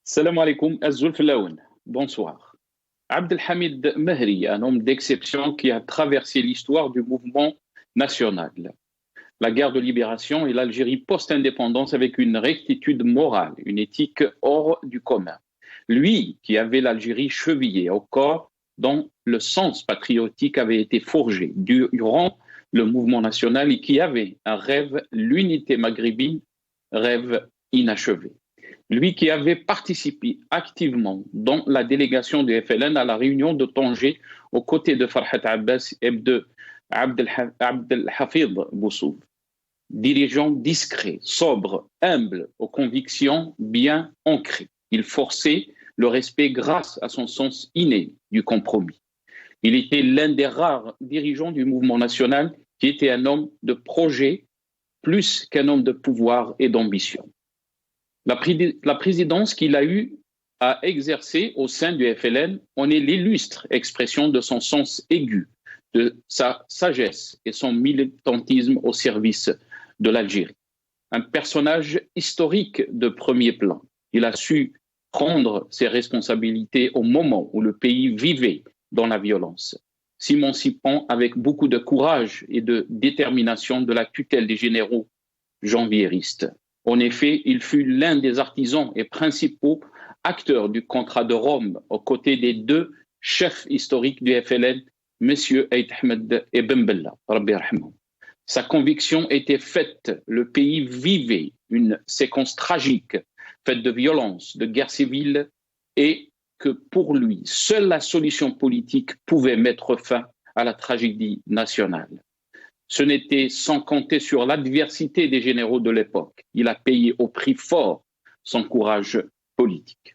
Salam alaikum, Azul Filaoun. Bonsoir. Abdelhamid Mehri, un homme d'exception qui a traversé l'histoire du mouvement national, la guerre de libération et l'Algérie post-indépendance avec une rectitude morale, une éthique hors du commun. Lui qui avait l'Algérie chevillée au corps, dont le sens patriotique avait été forgé durant le mouvement national et qui avait un rêve, l'unité maghrébine, rêve inachevé. Lui qui avait participé activement dans la délégation du FLN à la réunion de Tanger aux côtés de Farhat Abbas et de Abdelhafid Boussouf. Dirigeant discret, sobre, humble, aux convictions bien ancrées. Il forçait le respect grâce à son sens inné du compromis. Il était l'un des rares dirigeants du mouvement national qui était un homme de projet plus qu'un homme de pouvoir et d'ambition. La présidence qu'il a eu à exercer au sein du FLN en est l'illustre expression de son sens aigu, de sa sagesse et son militantisme au service de l'Algérie. Un personnage historique de premier plan. Il a su prendre ses responsabilités au moment où le pays vivait dans la violence, s'émancipant avec beaucoup de courage et de détermination de la tutelle des généraux janvieristes. En effet, il fut l'un des artisans et principaux acteurs du contrat de Rome aux côtés des deux chefs historiques du FLN, M. Aït Ahmed et Ben Bella. Sa conviction était faite, le pays vivait une séquence tragique, faite de violence, de guerre civile, et que pour lui, seule la solution politique pouvait mettre fin à la tragédie nationale. Ce n'était sans compter sur l'adversité des généraux de l'époque. Il a payé au prix fort son courage politique.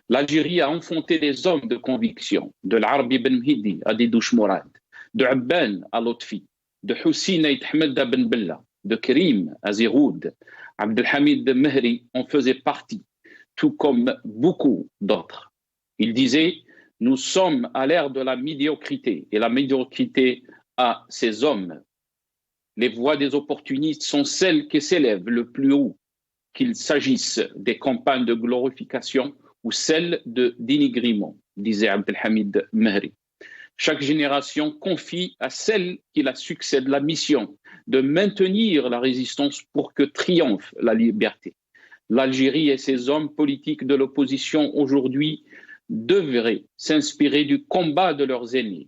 L'Algérie a enfanté des hommes de conviction, de l'Arbi Ben Mhidi à Didouche Mourad, de Abban à Lotfi, de Hussein Aït Ahmed à Ben Bella, de Karim à Ziroud. Abdelhamid Mehri en faisait partie, tout comme beaucoup d'autres. Il disait « Nous sommes à l'ère de la médiocrité et la médiocrité a ses hommes. Les voix des opportunistes sont celles qui s'élèvent le plus haut, qu'il s'agisse des campagnes de glorification ou celles de dénigrement, disait Abdelhamid Mehri. Chaque génération confie à celle qui la succède la mission de maintenir la résistance pour que triomphe la liberté. L'Algérie et ses hommes politiques de l'opposition aujourd'hui devraient s'inspirer du combat de leurs aînés,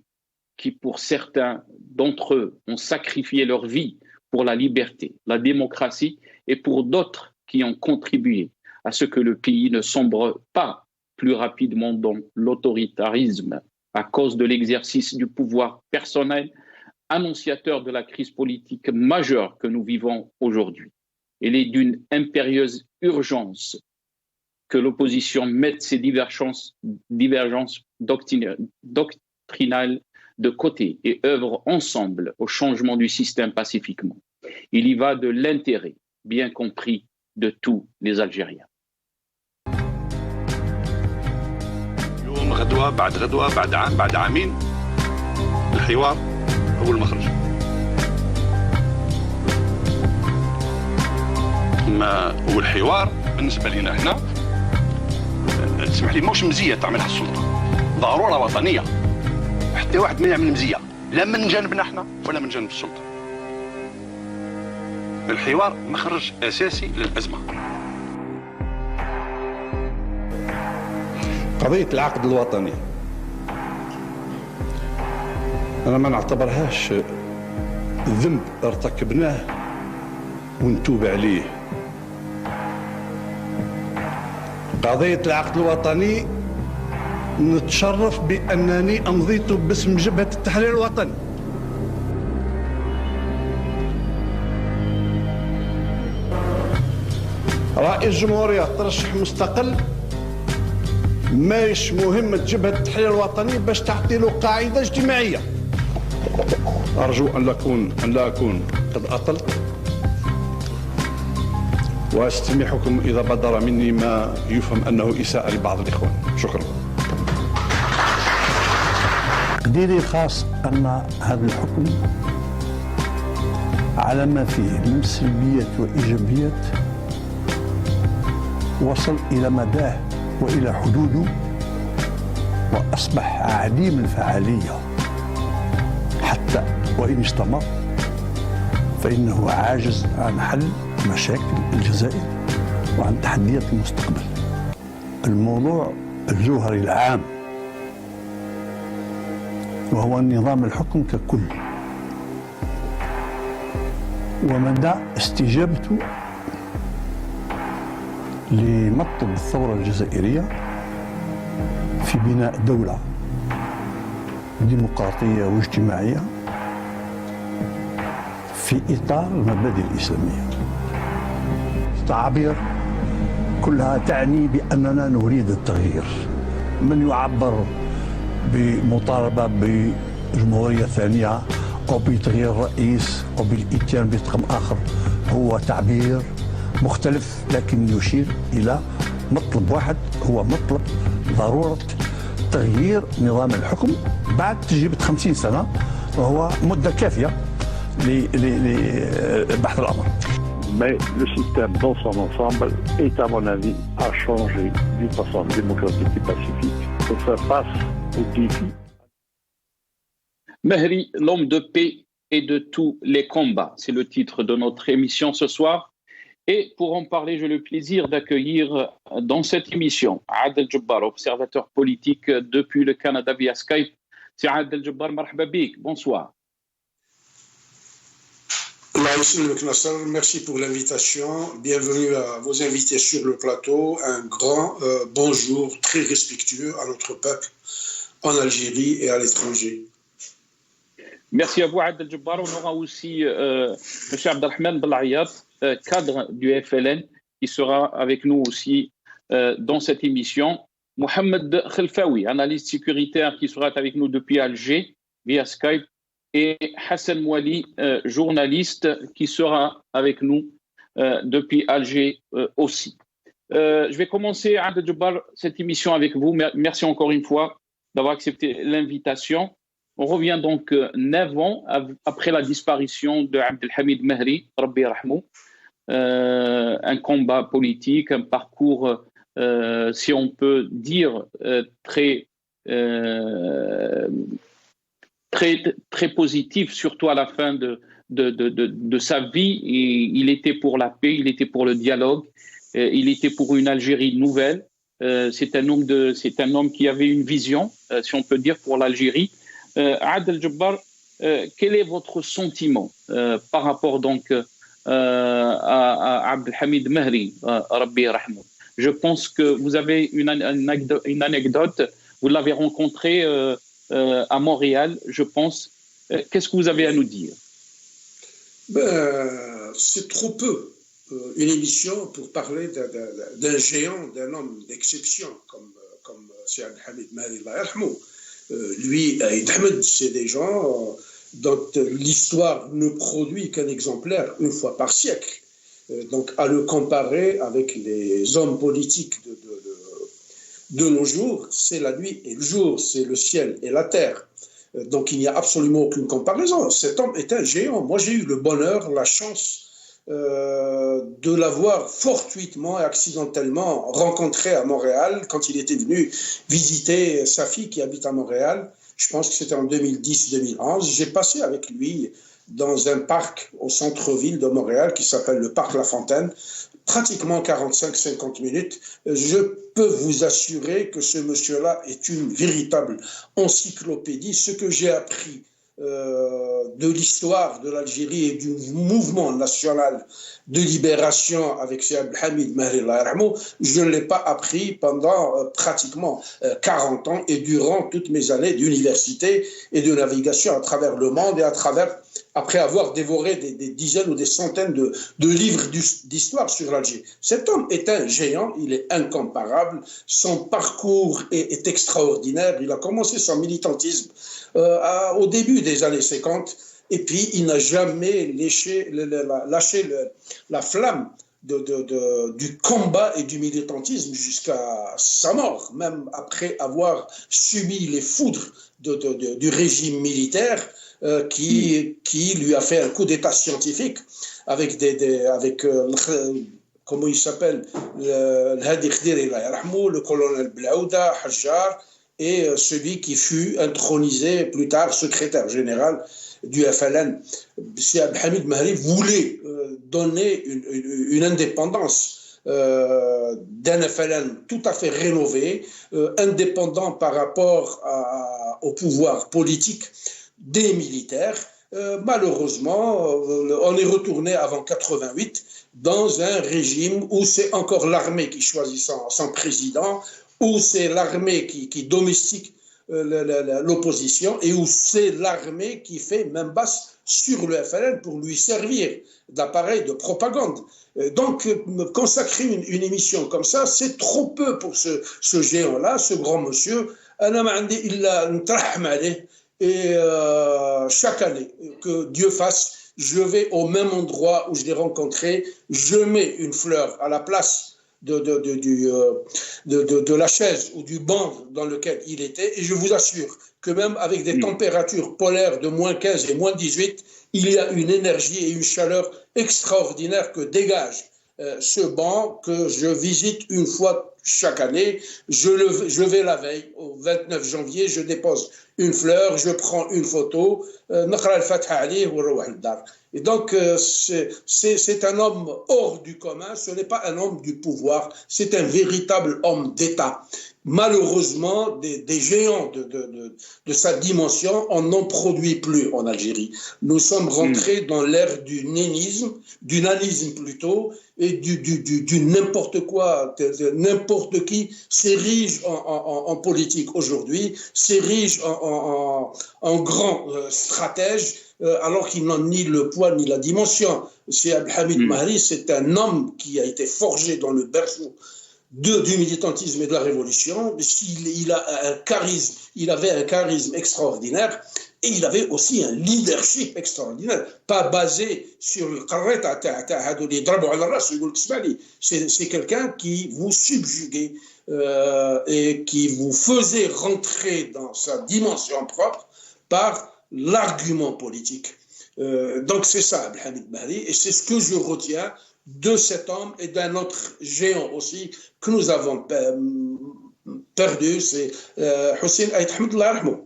qui pour certains d'entre eux ont sacrifié leur vie pour la liberté, la démocratie, et pour d'autres qui ont contribué à ce que le pays ne sombre pas plus rapidement dans l'autoritarisme à cause de l'exercice du pouvoir personnel, annonciateur de la crise politique majeure que nous vivons aujourd'hui. Il est d'une impérieuse urgence que l'opposition mette ses divergences doctrinales de côté et œuvrent ensemble au changement du système pacifiquement. Il y va de l'intérêt, bien compris, de tous les Algériens. يوم غدوة بعد غدوة بعد عام بعد عامين الحوار هو المخرج. ما هو الحوار بالنسبة لنا هنا تسمح لي موش مزية تعملها السلطة، ضرورة وطنية. حتى واحد ما يعمل مزية لا من جانبنا احنا ولا من جانب السلطة. الحوار مخرج أساسي للأزمة. قضية العقد الوطني أنا ما نعتبرهاش ذنب ارتكبناه ونتوب عليه. قضية العقد الوطني نتشرف بأنني أمضيت باسم جبهة التحرير الوطني. رئيس الجمهورية ترشح مستقل، ماهيش مهمة جبهة التحرير الوطني باش تعطي له قاعدة اجتماعية. أرجو أن لا أكون قد أطلت، وأستميحكم إذا بدر مني ما يفهم أنه إساءة لبعض الإخوان. شكرا. تقديري الخاص أن هذا الحكم على ما فيه من سلبيات وإيجابيات وصل إلى مداه وإلى حدوده وأصبح عديم الفعالية حتى وإن استمر فإنه عاجز عن حل مشاكل الجزائر وعن تحديات المستقبل. الموضوع الجوهري العام وهو نظام الحكم ككل ومدى استجابته لمطلب الثورة الجزائرية في بناء دولة ديمقراطية واجتماعية في إطار المبادئ الإسلامية. التعابير كلها تعني بأننا نريد التغيير. من يعبر بمطالبة بجمهورية ثانية أو بتغيير الرئيس أو بالإتيان بطقم آخر هو تعبير مختلف، لكن يشير إلى مطلب واحد، هو مطلب ضرورة تغيير نظام الحكم بعد تجربة 50 سنة، وهو مدة كافية لبحث الأمر. Mais le système dans son ensemble est, à mon avis, à changer d'une façon démocratique et pacifique pour faire face aux défis. Mehri, l'homme de paix et de tous les combats, c'est le titre de notre émission ce soir. Et pour en parler, j'ai le plaisir d'accueillir dans cette émission Adel Djebbar, observateur politique depuis le Canada via Skype. C'est Adel Djebbar, marhaba bik, bonsoir. Merci pour l'invitation. Bienvenue à vos invités sur le plateau. Un grand bonjour très respectueux à notre peuple en Algérie et à l'étranger. Merci à vous, Adel Djebbar. On aura aussi M. Abdelrahman Belayat, cadre du FLN, qui sera avec nous aussi dans cette émission. Mohamed Khelfaoui, analyste sécuritaire, qui sera avec nous depuis Alger via Skype. Et Hassan Mouali, journaliste, qui sera avec nous depuis Alger aussi. Je vais commencer, Adel Djebbar, cette émission avec vous. Merci encore une fois d'avoir accepté l'invitation. On revient donc 9 ans après la disparition de Abdelhamid Mehri, Rabbi Rahmou. Un combat politique, un parcours, si on peut dire, très positif, surtout à la fin de sa vie. Et il était pour la paix, il était pour le dialogue, il était pour une Algérie nouvelle. C'est un homme qui avait une vision, si on peut dire, pour l'Algérie. Adel Djebbar, quel est votre sentiment par rapport donc à Abdelhamid Mehri, Rabbi Rahmou? Je pense que vous avez une anecdote, vous l'avez rencontré à Montréal, je pense. Qu'est-ce que vous avez à nous dire? C'est trop peu. Une émission pour parler d'un géant, d'un homme d'exception comme c'est Abdelhamid Mehri, Allah yarhamou. Lui et Ahmed, c'est des gens dont l'histoire ne produit qu'un exemplaire une fois par siècle. Donc à le comparer avec les hommes politiques de nos jours, c'est la nuit et le jour, c'est le ciel et la terre. Donc il n'y a absolument aucune comparaison. Cet homme est un géant. Moi j'ai eu le bonheur, la chance de l'avoir fortuitement et accidentellement rencontré à Montréal quand il était venu visiter sa fille qui habite à Montréal. Je pense que c'était en 2010-2011. J'ai passé avec lui dans un parc au centre-ville de Montréal qui s'appelle le parc La Fontaine, pratiquement 45-50 minutes. Je peux vous assurer que ce monsieur-là est une véritable encyclopédie. Ce que j'ai appris de l'histoire de l'Algérie et du mouvement national de libération avec Abdelhamid Mehri, je ne l'ai pas appris pendant pratiquement 40 ans et durant toutes mes années d'université et de navigation à travers le monde et après avoir dévoré des dizaines ou des centaines de livres d'histoire sur l'Algérie. Cet homme est un géant, il est incomparable, son parcours est extraordinaire, il a commencé son militantisme au début des années 50 et puis il n'a jamais lâché la flamme du combat et du militantisme jusqu'à sa mort, même après avoir subi les foudres du régime militaire qui lui a fait un coup d'état scientifique avec comment il s'appelle, Hadi Khediri, le colonel Blaouda, Hajjar, et celui qui fut intronisé plus tard secrétaire général du FLN. Si Abdelhamid Mahri voulait donner une indépendance d'un FLN tout à fait rénové, indépendant par rapport au pouvoir politique des militaires, malheureusement, on est retourné avant 88 dans un régime où c'est encore l'armée qui choisit son président, où c'est l'armée qui domestique l'opposition et où c'est l'armée qui fait main basse sur le FLN pour lui servir d'appareil de propagande. Donc, consacrer une émission comme ça, c'est trop peu pour ce géant-là, ce grand monsieur. Et chaque année, que Dieu fasse, je vais au même endroit où je l'ai rencontré, je mets une fleur à la place de la chaise ou du banc dans lequel il était, et je vous assure que même avec des températures polaires de moins 15 et moins 18, il y a une énergie et une chaleur extraordinaire que dégage ce banc que je visite une fois chaque année. Je vais la veille, au 29 janvier, je dépose une fleur, je prends une photo, et donc c'est un homme hors du commun, ce n'est pas un homme du pouvoir, c'est un véritable homme d'État. Malheureusement, des géants de sa dimension, on n'en produit plus en Algérie. Nous sommes rentrés dans l'ère du nanisme plutôt, et du n'importe quoi, n'importe qui s'érige en politique aujourd'hui, s'érige en grand stratège, alors qu'il n'a ni le poids ni la dimension. C'est Abdelhamid Mahri, c'est un homme qui a été forgé dans le berceau du militantisme et de la révolution. Il avait un charisme extraordinaire, et il avait aussi un leadership extraordinaire, pas basé sur le carré, c'est quelqu'un qui vous subjuguait et qui vous faisait rentrer dans sa dimension propre par l'argument politique. Donc c'est ça, Abdelhamid Mahri, et c'est ce que je retiens de cet homme et d'un autre géant aussi que nous avons perdu, c'est Hussein Aït Ahmed Allah yarhamou.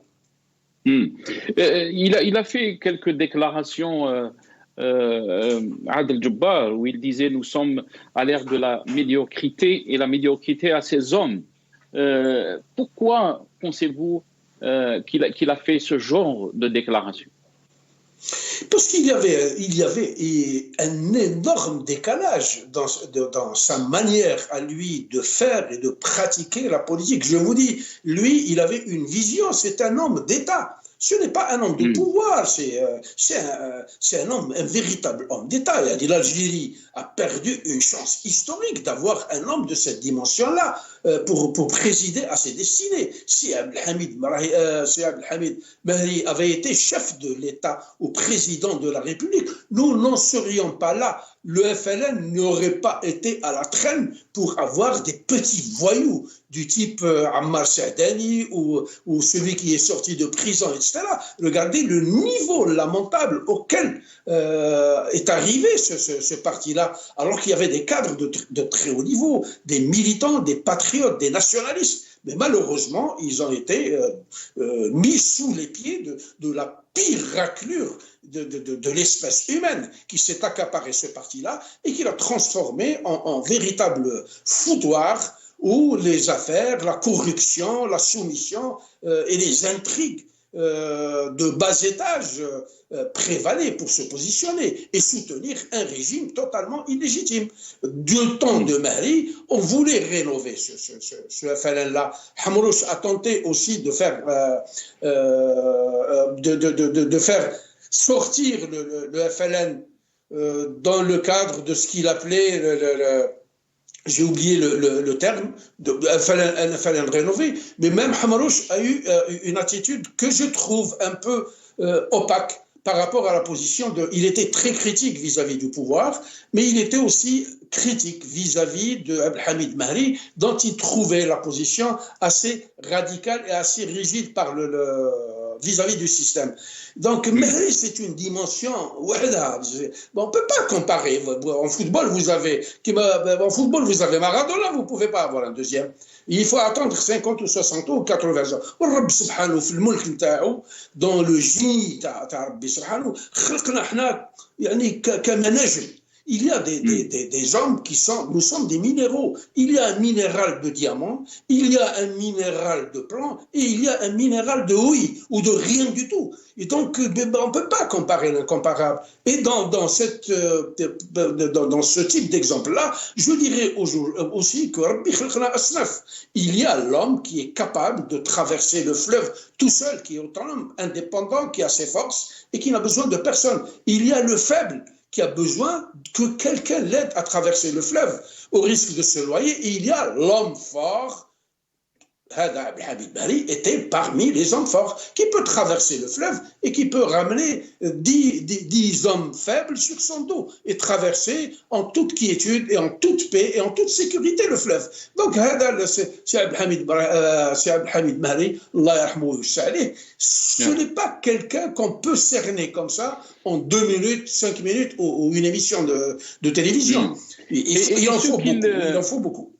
Il a fait quelques déclarations, Adel Jabbar, où il disait: nous sommes à l'ère de la médiocrité, et la médiocrité a ses hommes. Pourquoi pensez-vous qu'il a fait ce genre de déclaration? Parce qu'il y avait un énorme décalage dans sa manière à lui de faire et de pratiquer la politique. Je vous dis, lui, il avait une vision, c'est un homme d'État. Ce n'est pas un homme de pouvoir, c'est un véritable homme d'État. L'Algérie a perdu une chance historique d'avoir un homme de cette dimension-là pour présider à ses destinées. Si Abdelhamid Mahri avait été chef de l'État ou président de la République, nous n'en serions pas là. Le FLN n'aurait pas été à la traîne pour avoir des petits voyous du type Ammar Saadani ou celui qui est sorti de prison, etc. Regardez le niveau lamentable auquel est arrivé ce parti-là, alors qu'il y avait des cadres de très haut niveau, des militants, des patriotes, des nationalistes. Mais malheureusement, ils ont été mis sous les pieds de la pire raclure de l'espèce humaine qui s'est accaparé ce parti-là et qui l'a transformé en véritable foutoir où les affaires, la corruption, la soumission et les intrigues de bas étage prévalaient pour se positionner et soutenir un régime totalement illégitime. Du temps de Mahri, on voulait rénover ce FLN-là. Hamrouche a tenté aussi de faire sortir le FLN dans le cadre de ce qu'il appelait j'ai oublié le terme, un FLN rénové, mais même Hamrouche a eu une attitude que je trouve un peu opaque par rapport à la position il était très critique vis-à-vis du pouvoir, mais il était aussi critique vis-à-vis de Abdelhamid Mahri, dont il trouvait la position assez radicale et assez rigide vis-à-vis du système. Donc, Mehri, c'est une dimension. Voilà. Bon, on ne peut pas comparer. En football, vous avez Maradona, vous ne pouvez pas avoir un deuxième. Il faut attendre 50 ou 60 ou 80 ans. والرب سبحانه في الملك نتاعو dans le génie تاع ربي سبحانه خلقنا احنا يعني كمناجم. Il y a des hommes qui sont, nous sommes des minéraux. Il y a un minéral de diamant, il y a un minéral de plomb et il y a un minéral de houille ou de rien du tout. Et donc, on ne peut pas comparer l'incomparable. Et dans ce type d'exemple-là, je dirais aussi que Rabbi Khalqna Asnaf, il y a l'homme qui est capable de traverser le fleuve tout seul, qui est autonome, indépendant, qui a ses forces et qui n'a besoin de personne. Il y a le faible qui a besoin que quelqu'un l'aide à traverser le fleuve au risque de se noyer. Et il y a l'homme fort. Abdelhamid Mehri était parmi les hommes forts qui peut traverser le fleuve et qui peut ramener 10 hommes faibles sur son dos et traverser en toute quiétude et en toute paix et en toute sécurité le fleuve. Donc, c'est Abdelhamid Mehri, Allah yarhamou salih, ce n'est pas quelqu'un qu'on peut cerner comme ça en 2 minutes, 5 minutes ou une émission de télévision. Il en faut beaucoup.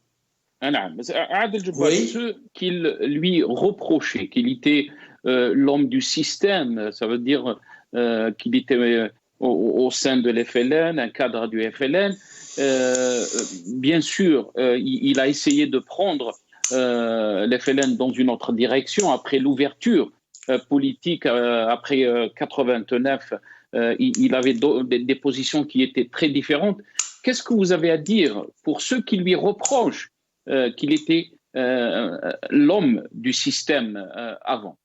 Oui. Ceux qu'il lui reprochait, qu'il était l'homme du système, ça veut dire qu'il était au sein de l'FLN, un cadre du FLN. Bien sûr, il a essayé de prendre l'FLN dans une autre direction après l'ouverture politique, après 89. Il avait des positions qui étaient très différentes. Qu'est-ce que vous avez à dire pour ceux qui lui reprochent qu'il était l'homme du système avant?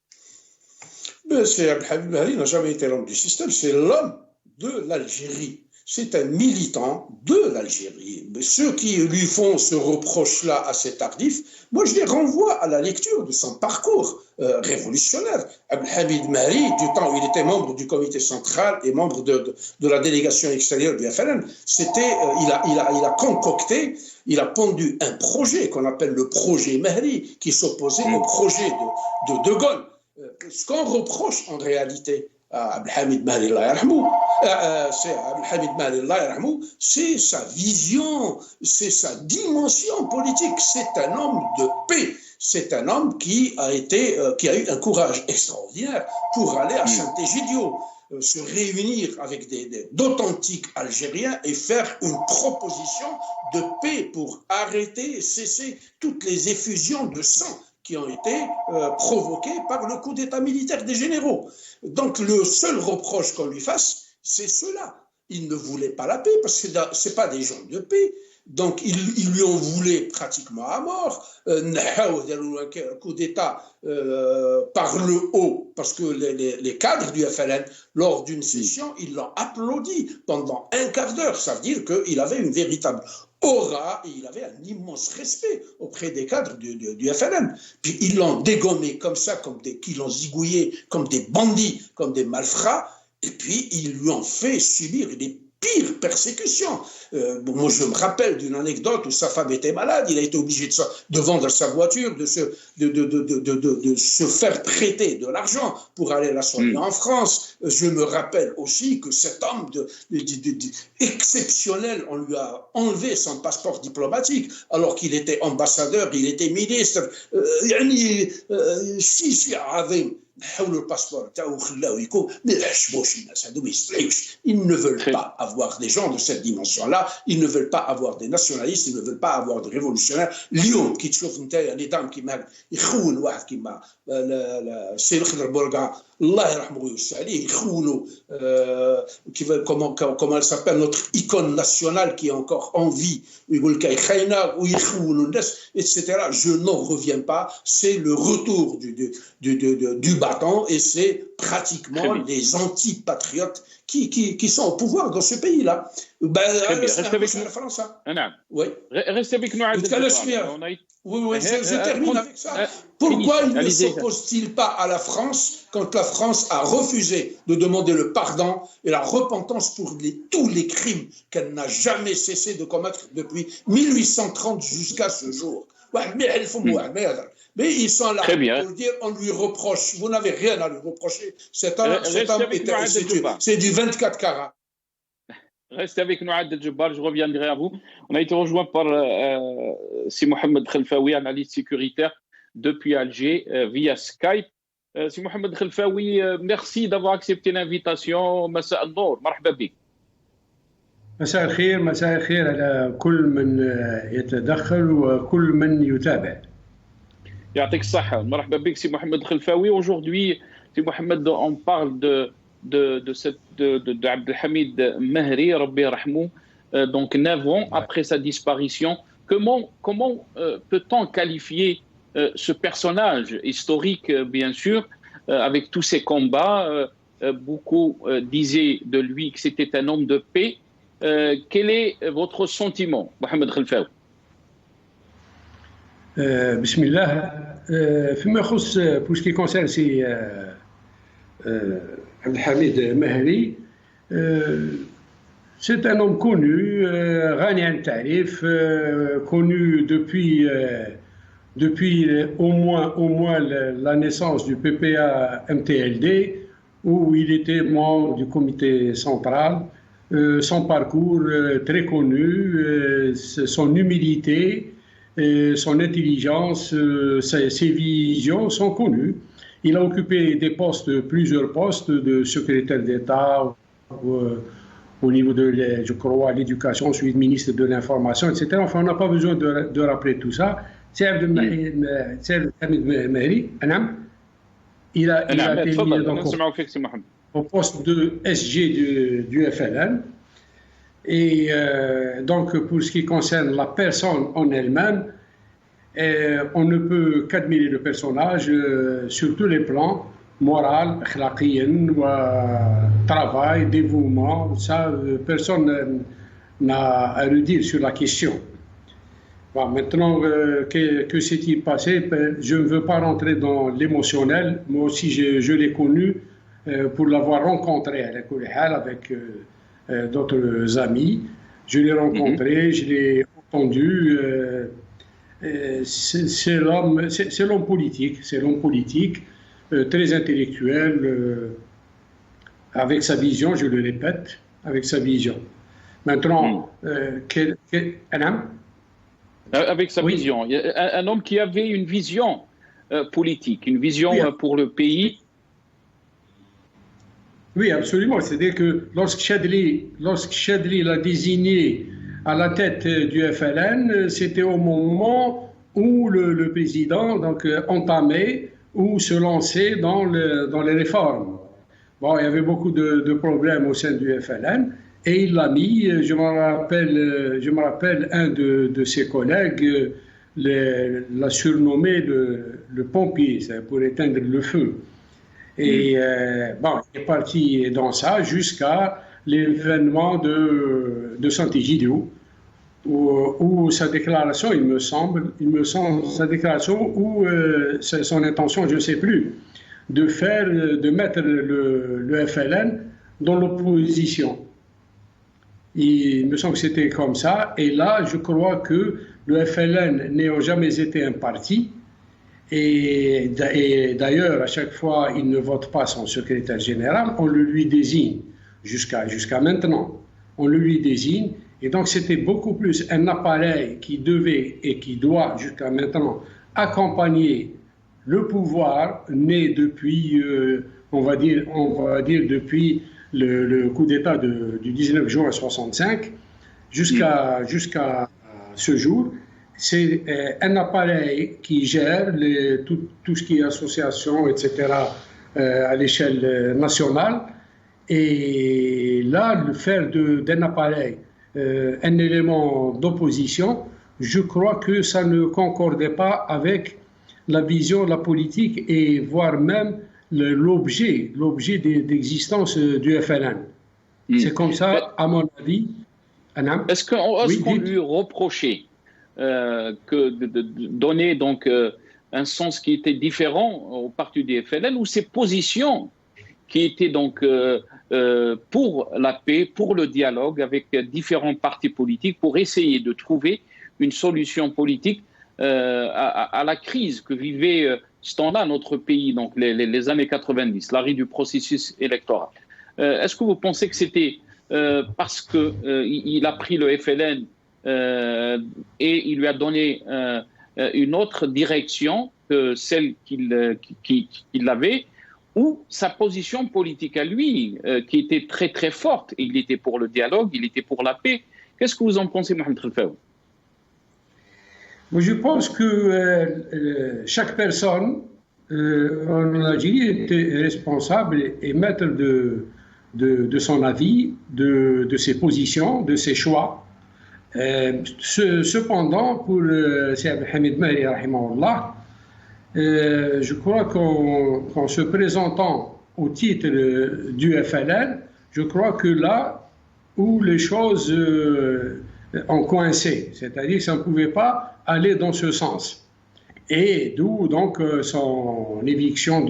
C'est Abdelhamid Mehri n'a jamais été l'homme du système, c'est l'homme de l'Algérie. C'est un militant de l'Algérie. Ceux qui lui font ce reproche-là assez tardif, moi je les renvoie à la lecture de son parcours révolutionnaire. Abdelhamid Mehri, du temps où il était membre du comité central et membre de la délégation extérieure du FLN, il a concocté, il a pondu un projet qu'on appelle le projet Mehri, qui s'opposait au projet de Gaulle. Ce qu'on reproche en réalité à Abdelhamid Mehri, c'est sa vision, c'est sa dimension politique. C'est un homme de paix. C'est un homme qui a eu un courage extraordinaire pour aller à Saint-Égidio, se réunir avec d'authentiques Algériens et faire une proposition de paix pour arrêter et cesser toutes les effusions de sang qui ont été provoquées par le coup d'État militaire des généraux. Donc le seul reproche qu'on lui fasse, c'est cela. Il ne voulait pas la paix parce que ce n'est pas des gens de paix. Donc ils lui en voulaient pratiquement à mort. Un coup d'État par le haut, parce que les cadres du FLN, lors d'une session, ils l'ont applaudi pendant un quart d'heure. Ça veut dire qu'il avait une véritable aura et il avait un immense respect auprès des cadres du FLN. Puis ils l'ont dégommé comme ça, qu'ils l'ont zigouillé comme des bandits, comme des malfrats, et puis ils lui ont fait subir des pires persécutions. Moi, je me rappelle d'une anecdote où sa femme était malade, il a été obligé de vendre sa voiture, de se faire prêter de l'argent pour aller la soigner en France. Je me rappelle aussi que cet homme exceptionnel, on lui a enlevé son passeport diplomatique alors qu'il était ambassadeur, il était ministre. Le passeport, ils ne veulent pas avoir des gens de cette dimension-là, ils ne veulent pas avoir des nationalistes, ils ne veulent pas avoir des révolutionnaires. Lyon, qui تشوف انت نظام كيما يخون واحد كيما السي الخضر بورقا الله يرحمه ويوسع عليه يخونوا comment elle s'appelle, notre icône nationale qui est encore en vie, يقول لك يخينا ويخونوا الناس, etc. Je n'en reviens pas, c'est le retour du bâton et c'est pratiquement les anti-patriotes qui sont au pouvoir dans ce pays-là. Restez avec nous. Oui. Restez avec nous. Oui, je termine avec ça. Pourquoi il ne s'oppose-t-il pas à la France quand la France a refusé de demander le pardon et la repentance pour tous les crimes qu'elle n'a jamais cessé de commettre depuis 1830 jusqu'à ce jour? Mais ils sont là pour dire on lui reproche. Vous n'avez rien à lui reprocher. Cet homme c'est du 24 carats. Restez avec nous, Adel Djebbar, je reviendrai à vous. On a été rejoint par Si Mohamed Khelfaoui, analyste sécuritaire depuis Alger, via Skype. Si Mohamed Khelfaoui, merci d'avoir accepté l'invitation. Massa al-Nour, marhaba bik. مساء الخير على كل من يتدخل وكل من يتابع. يعطيك الصحة. مرحبا بك سي محمد Khelfaoui. Aujourd'hui, si Mohamed, on parle de Abdelhamid Mehri, Rabbi Rahmou, donc 9 ans après sa disparition. Comment peut-on qualifier ce personnage historique, bien sûr, avec tous ses combats? Beaucoup disaient de lui que c'était un homme de paix. Quel est votre sentiment, Mohamed Khelfaoui? بسم الله. فيما يخص pour ce qui concerne سي Abdelhamid Mehri, c'est un homme connu, غني عن التعريف, connu depuis au moins la naissance du PPA MTLD, où il était membre du comité central. Son parcours très connu, son humilité, son intelligence, ses visions sont connues. Il a occupé plusieurs postes de secrétaire d'État au niveau de, je crois, l'éducation, ensuite ministre de l'information, etc. Enfin, on n'a pas besoin de rappeler tout ça. C'est Abdelhamid Mehri, il a été mis donc au poste de SG du FLN. Et donc, pour ce qui concerne la personne en elle-même, on ne peut qu'admirer le personnage sur tous les plans, moral, akhlaqiyan, travail, dévouement. Ça, personne n'a à redire sur la question. Bon, maintenant, que s'est-il passé? Je ne veux pas rentrer dans l'émotionnel. Moi aussi, je l'ai connu pour l'avoir rencontré à l'école avec d'autres amis. Je l'ai rencontré, je l'ai entendu. C'est l'homme politique, très intellectuel, avec sa vision, je le répète, avec sa vision. Maintenant, avec sa vision, un homme qui avait une vision politique, une vision pour le pays. Oui, absolument. C'est-à-dire que lorsque Chadli l'a désigné à la tête du FLN, c'était au moment où le président entamait ou se lançait dans les réformes. Bon, il y avait beaucoup de problèmes au sein du FLN et il l'a mis. Je me rappelle un de ses collègues l'a surnommé le pompier, pour éteindre le feu. Et il est parti dans ça jusqu'à l'événement de Sant'Egidio, où sa déclaration, il me semble, sa déclaration ou son intention, je ne sais plus, de mettre le FLN dans l'opposition. Il me semble que c'était comme ça. Et là, je crois que le FLN n'ayant jamais été un parti, et d'ailleurs, à chaque fois, il ne vote pas son secrétaire général, on le lui désigne, jusqu'à maintenant. On le lui désigne, et donc c'était beaucoup plus un appareil qui devait et qui doit, jusqu'à maintenant, accompagner le pouvoir né depuis, on va dire depuis le coup d'État du 19 juin 1965 jusqu'à ce jour. C'est un appareil qui gère tout ce qui est association, etc., à l'échelle nationale. Et là, le faire d'un appareil un élément d'opposition, je crois que ça ne concordait pas avec la vision de la politique et voire même l'objet d'existence du FLN. C'est comme ça, à mon avis. Est-ce qu'on lui reprochait de donner donc un sens qui était différent au parti du FLN, ou ses positions qui étaient donc pour la paix, pour le dialogue avec différents partis politiques, pour essayer de trouver une solution politique à la crise que vivait ce temps-là notre pays, donc les années 90, l'arrêt du processus électoral. Est-ce que vous pensez que c'était parce qu'il a pris le FLN et il lui a donné une autre direction que celle qu'il avait, ou sa position politique à lui, qui était très très forte, il était pour le dialogue, il était pour la paix. Qu'est-ce que vous en pensez, Mohamed Khelfaoui? Je pense que chaque personne en Algérie était responsable et maître de son avis, de ses positions, de ses choix. Cependant, pour Seyed Abdelhamid Mahri, rahimahullah, je crois qu'en se présentant au titre du FLN, je crois que là où les choses ont coincé, c'est-à-dire que ça ne pouvait pas aller dans ce sens. Et d'où donc son éviction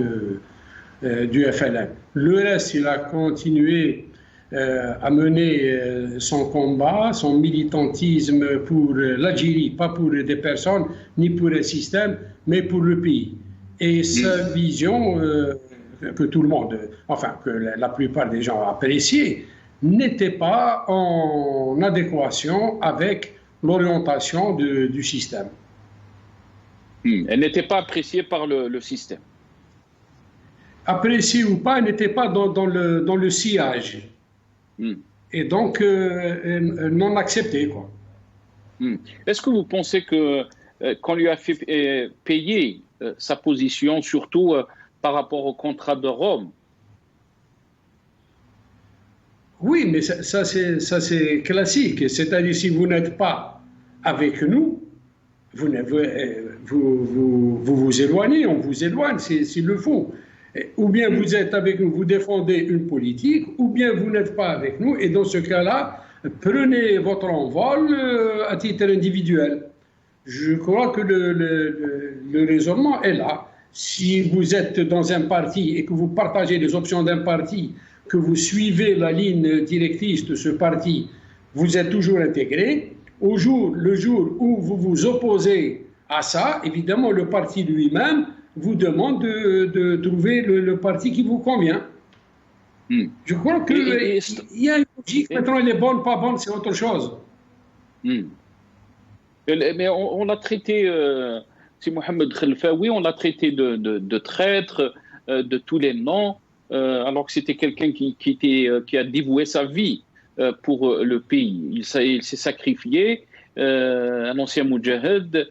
du FLN. Le reste, il a continué à mener son combat, son militantisme pour l'Algérie, pas pour des personnes ni pour un système, mais pour le pays. Et sa vision, que tout le monde, enfin que la plupart des gens appréciaient, n'était pas en adéquation avec l'orientation du système. Elle n'était pas appréciée par le système. Appréciée ou pas, elle n'était pas dans le sillage. Et donc, non acceptée, quoi. Est-ce que vous pensez qu'on lui a fait payer sa position, surtout par rapport au contrat de Rome? Oui, mais ça c'est classique. C'est-à-dire, si vous n'êtes pas avec nous, vous vous éloignez, on vous éloigne s'il le faut. Ou bien vous êtes avec nous, vous défendez une politique, ou bien vous n'êtes pas avec nous, et dans ce cas-là, prenez votre envol à titre individuel. Je crois que le raisonnement est là. Si vous êtes dans un parti et que vous partagez les options d'un parti, que vous suivez la ligne directrice de ce parti, vous êtes toujours intégré. Le jour où vous vous opposez à ça, évidemment, le parti lui-même vous demande de trouver le parti qui vous convient. Je crois qu'il y a une logique. Maintenant, elle est bonne, pas bonne, c'est autre chose. Mais on l'a traité, c'est Mohamed Khelfaoui, on l'a traité de traître, de tous les noms, alors que c'était quelqu'un qui a dévoué sa vie pour le pays. Il s'est sacrifié, un ancien moudjahid,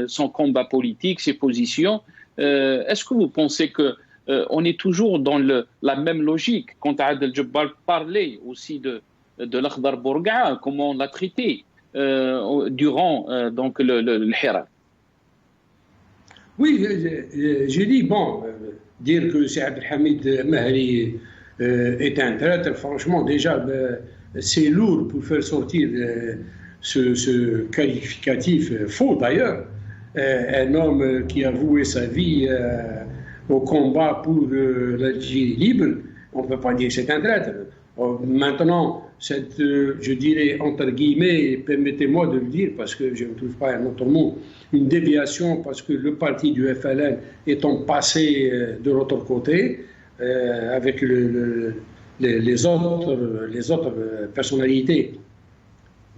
son combat politique, ses positions. Est-ce que vous pensez qu'on est toujours dans la même logique? Quand Adel Jabbar parlait aussi de l'Akhdar Bourga'a, comment on l'a traité durant donc le Hirak? Oui, j'ai dit, dire que Seyed Abdelhamid Mahri est un traître, franchement, déjà, c'est lourd pour faire sortir ce qualificatif faux d'ailleurs. Un homme qui a voué sa vie au combat pour l'Algérie libre, on ne peut pas dire que c'est un traître. Maintenant, je dirais entre guillemets, permettez-moi de le dire parce que je ne trouve pas un autre mot, une déviation parce que le parti du FLN étant passé de l'autre côté, avec les autres personnalités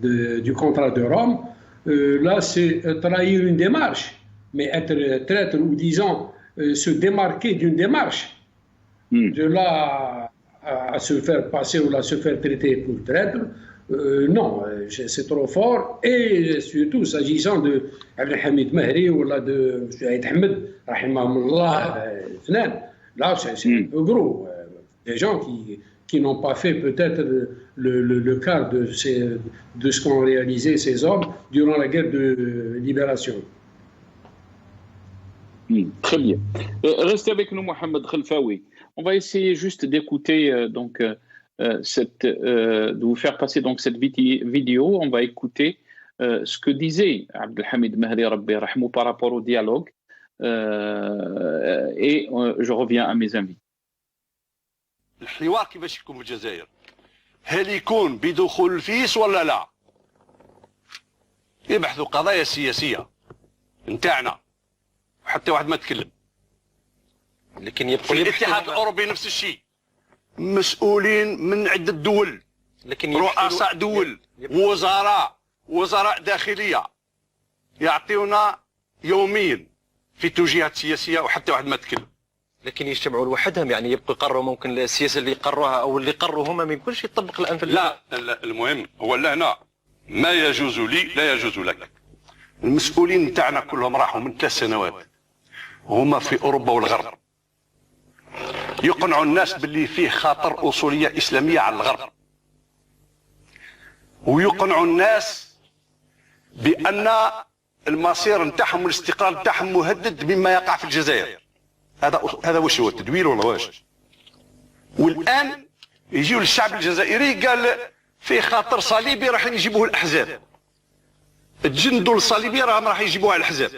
du contrat de Rome, là c'est trahir une démarche, mais être traître ou disons se démarquer d'une démarche, de là à se faire passer ou à se faire traiter pour traître, non, c'est trop fort. Et surtout s'agissant de Abdelhamid Mahri ou de Saïd Ahmed, rahimahullah, là c'est un peu gros. Des gens qui n'ont pas fait peut-être le quart de ce qu'ont réalisé ces hommes durant la guerre de libération. Très bien. Restez avec nous, Mohamed Khelfaoui. On va essayer juste d'écouter de vous faire passer donc cette vidéo. On va écouter ce que disait Abdelhamid Mahri Rabbi Rahmou par rapport au dialogue et je reviens à mes invités. الحوار كيفاش يكون في الجزائر؟ هل يكون بدخول الفيس ولا لا؟ يبحثوا قضايا سياسية نتاعنا وحتى واحد ما تكلم. لكن يبقوا في الاتحاد الاوروبي نفس الشيء، مسؤولين من عده دول، لكن رؤساء دول، وزراء داخليه يعطيونا يوميا في توجيهات سياسيه وحتى واحد ما تكلم. لكن يجتمعوا لوحدهم، يعني يبقوا يقرروا، ممكن السياسه اللي يقروها او اللي قرروا هما ما يكونش يطبق الان في لا المهم هو هنا ما يجوز لي لا يجوز لك. المسؤولين نتاعنا كلهم راحوا من 3 سنوات هما في اوروبا والغرب يقنعوا الناس باللي فيه خطر اصوليه اسلاميه على الغرب، ويقنعوا الناس بان المصير نتاعهم والاستقرار نتاعهم مهدد بما يقع في الجزائر. هذا واش هو التدوير ولا واش؟ والان يجيو للشعب الجزائري قال فيه خاطر صليبي راح يجيبوه الاحزاب، تجندوا الصليبيه راح يجيبوها الاحزاب.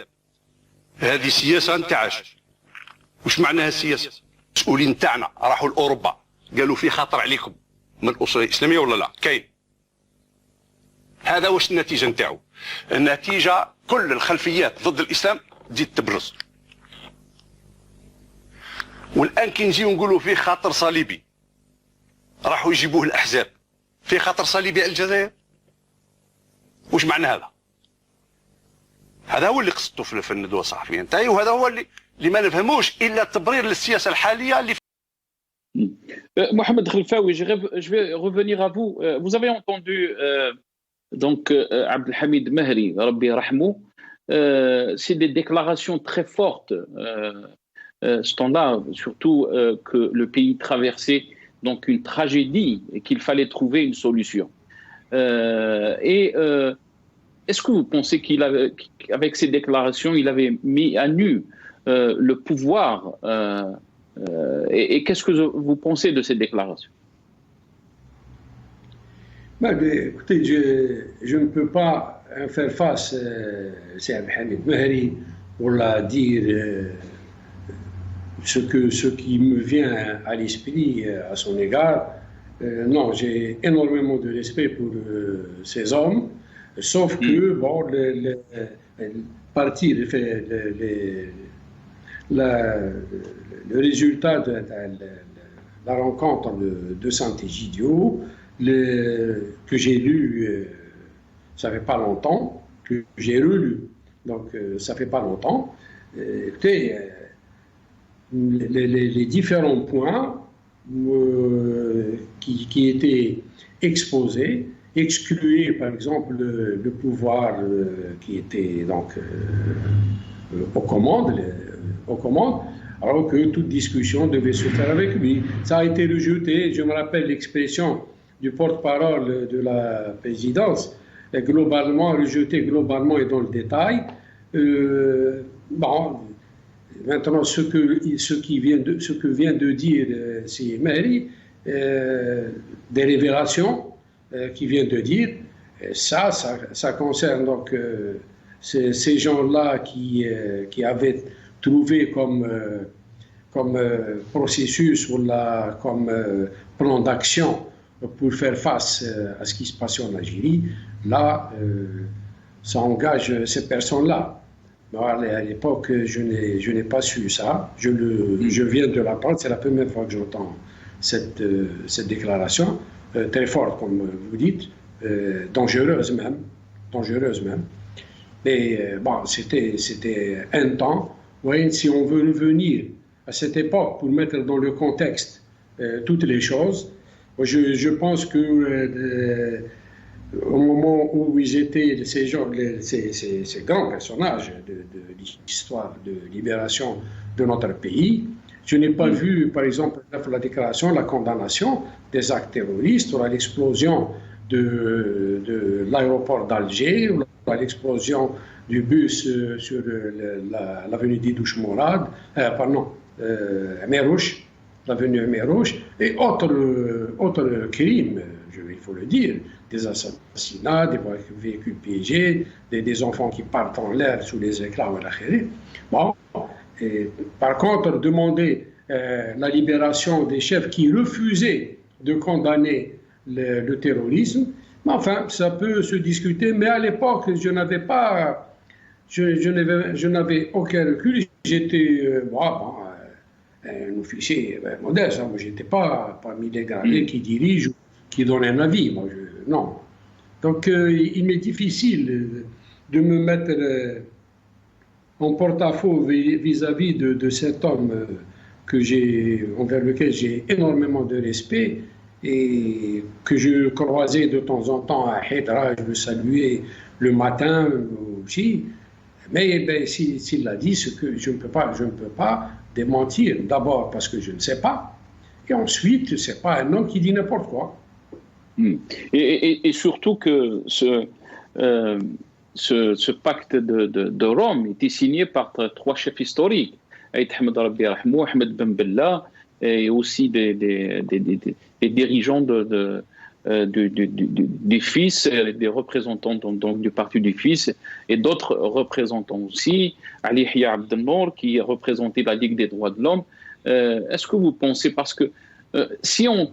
هذه سياسه نتاعش. واش معناها السياسه؟ المسؤولين نتاعنا راحوا لاوروبا قالوا فيه خطر عليكم من الاسره الاسلاميه ولا لا؟ كاين. هذا واش النتيجه نتاعو؟ النتيجه كل الخلفيات ضد الاسلام تزيد تبرز. والان كي نجيو نقولوا فيه خاطر صليبي راحوا يجيبوه الاحزاب، في خطر صليبي على الجزائر؟ واش معنى هذا؟ هذا هو اللي قصدته في الندوه الصحفيه نتاعي، وهذا هو اللي ما نفهموش الا تبرير للسياسه الحاليه اللي Mohamed Khelfaoui, je vais revenir à vous. Vous avez entendu donc Abdelhamid Mehri, Rabbi Rahmou, c'est des déclarations très fortes ce temps-là, surtout que le pays traversait donc une tragédie et qu'il fallait trouver une solution. Est-ce que vous pensez qu'avec ces déclarations, il avait mis à nu le pouvoir et qu'est-ce que vous pensez de ces déclarations? Écoutez, je ne peux pas faire face à Abdelhamid Mehri pour la dire ce qui me vient à l'esprit à son égard. Non, j'ai énormément de respect pour ces hommes, sauf que bon, le résultat de la rencontre de Sant'Egidio que j'ai lu, ça fait pas longtemps, que j'ai relu, donc ça fait pas longtemps. Écoutez, les différents points qui étaient exposés excluaient par exemple le pouvoir qui était donc aux commandes, alors que toute discussion devait se faire avec lui. Ça a été rejeté. Je me rappelle l'expression du porte-parole de la présidence, globalement rejeté globalement et dans le détail. Bon, maintenant, ce que vient de dire c'est Mehri, des révélations qu'il vient de dire, ça concerne donc ces gens-là qui avaient trouvé comme processus ou comme plan d'action pour faire face à ce qui se passait en Algérie. Là, ça engage ces personnes-là. À l'époque, je n'ai pas su ça. Je viens de l'apprendre. C'est la première fois que j'entends cette déclaration, très forte, comme vous dites, dangereuse même. Mais bon, c'était un temps. Vous voyez, si on veut revenir à cette époque pour mettre dans le contexte toutes les choses, je pense que au moment où ils étaient, ces grands personnages de l'histoire de libération de notre pays, je n'ai pas vu, par exemple, la déclaration, la condamnation des actes terroristes, ou l'explosion de l'aéroport d'Alger, ou l'explosion du bus sur l'avenue d'Idouche Mourad, Merouch, l'avenue Merouch, et autres crimes, il faut le dire, des assassinats, des véhicules piégés, des enfants qui partent en l'air sous les éclats. Bon. Et, par contre, demander la libération des chefs qui refusaient de condamner le terrorisme, mais enfin, ça peut se discuter, mais à l'époque, je je n'avais aucun recul. J'étais un officier modeste. Moi, je n'étais pas parmi les gradés qui dirigent ou qui donnent un avis. Moi, non. Donc, il m'est difficile de me mettre en porte-à-faux vis-à-vis de cet homme envers lequel j'ai énormément de respect et que je croisais de temps en temps à Hédra. Je le saluais le matin aussi. Mais s'il l'a dit, ce que je ne peux pas démentir. D'abord parce que je ne sais pas, et ensuite, ce n'est pas un homme qui dit n'importe quoi. Et surtout que ce pacte de Rome était signé par 3 chefs historiques, Aït Ahmed Rabbi Rahmou, Ahmed Ben Bella, et aussi des dirigeants du FIS, des représentants donc, du parti du FIS, et d'autres représentants aussi, Ali Yahya Abdelnour, qui représentait la Ligue des droits de l'homme. Est-ce que vous pensez, parce que si on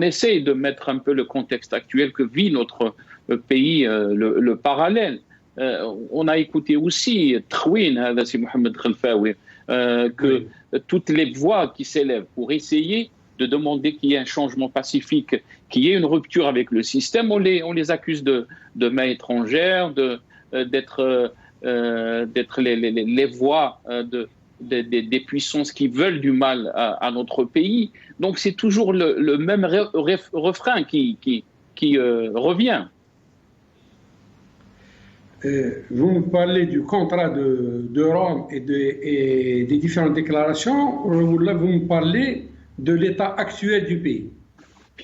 essaye de mettre un peu le contexte actuel que vit notre pays, le parallèle, on a écouté aussi Tchouin, c'est Mohamed Khelfaoui, que toutes les voix qui s'élèvent pour essayer de demander qu'il y ait un changement pacifique, qu'il y ait une rupture avec le système, on les accuse de main étrangère, d'être les voix des puissances qui veulent du mal à notre pays. Donc c'est toujours le même refrain qui revient. Vous me parlez du contrat de Rome et des différentes déclarations, ou là vous me parlez de l'état actuel du pays?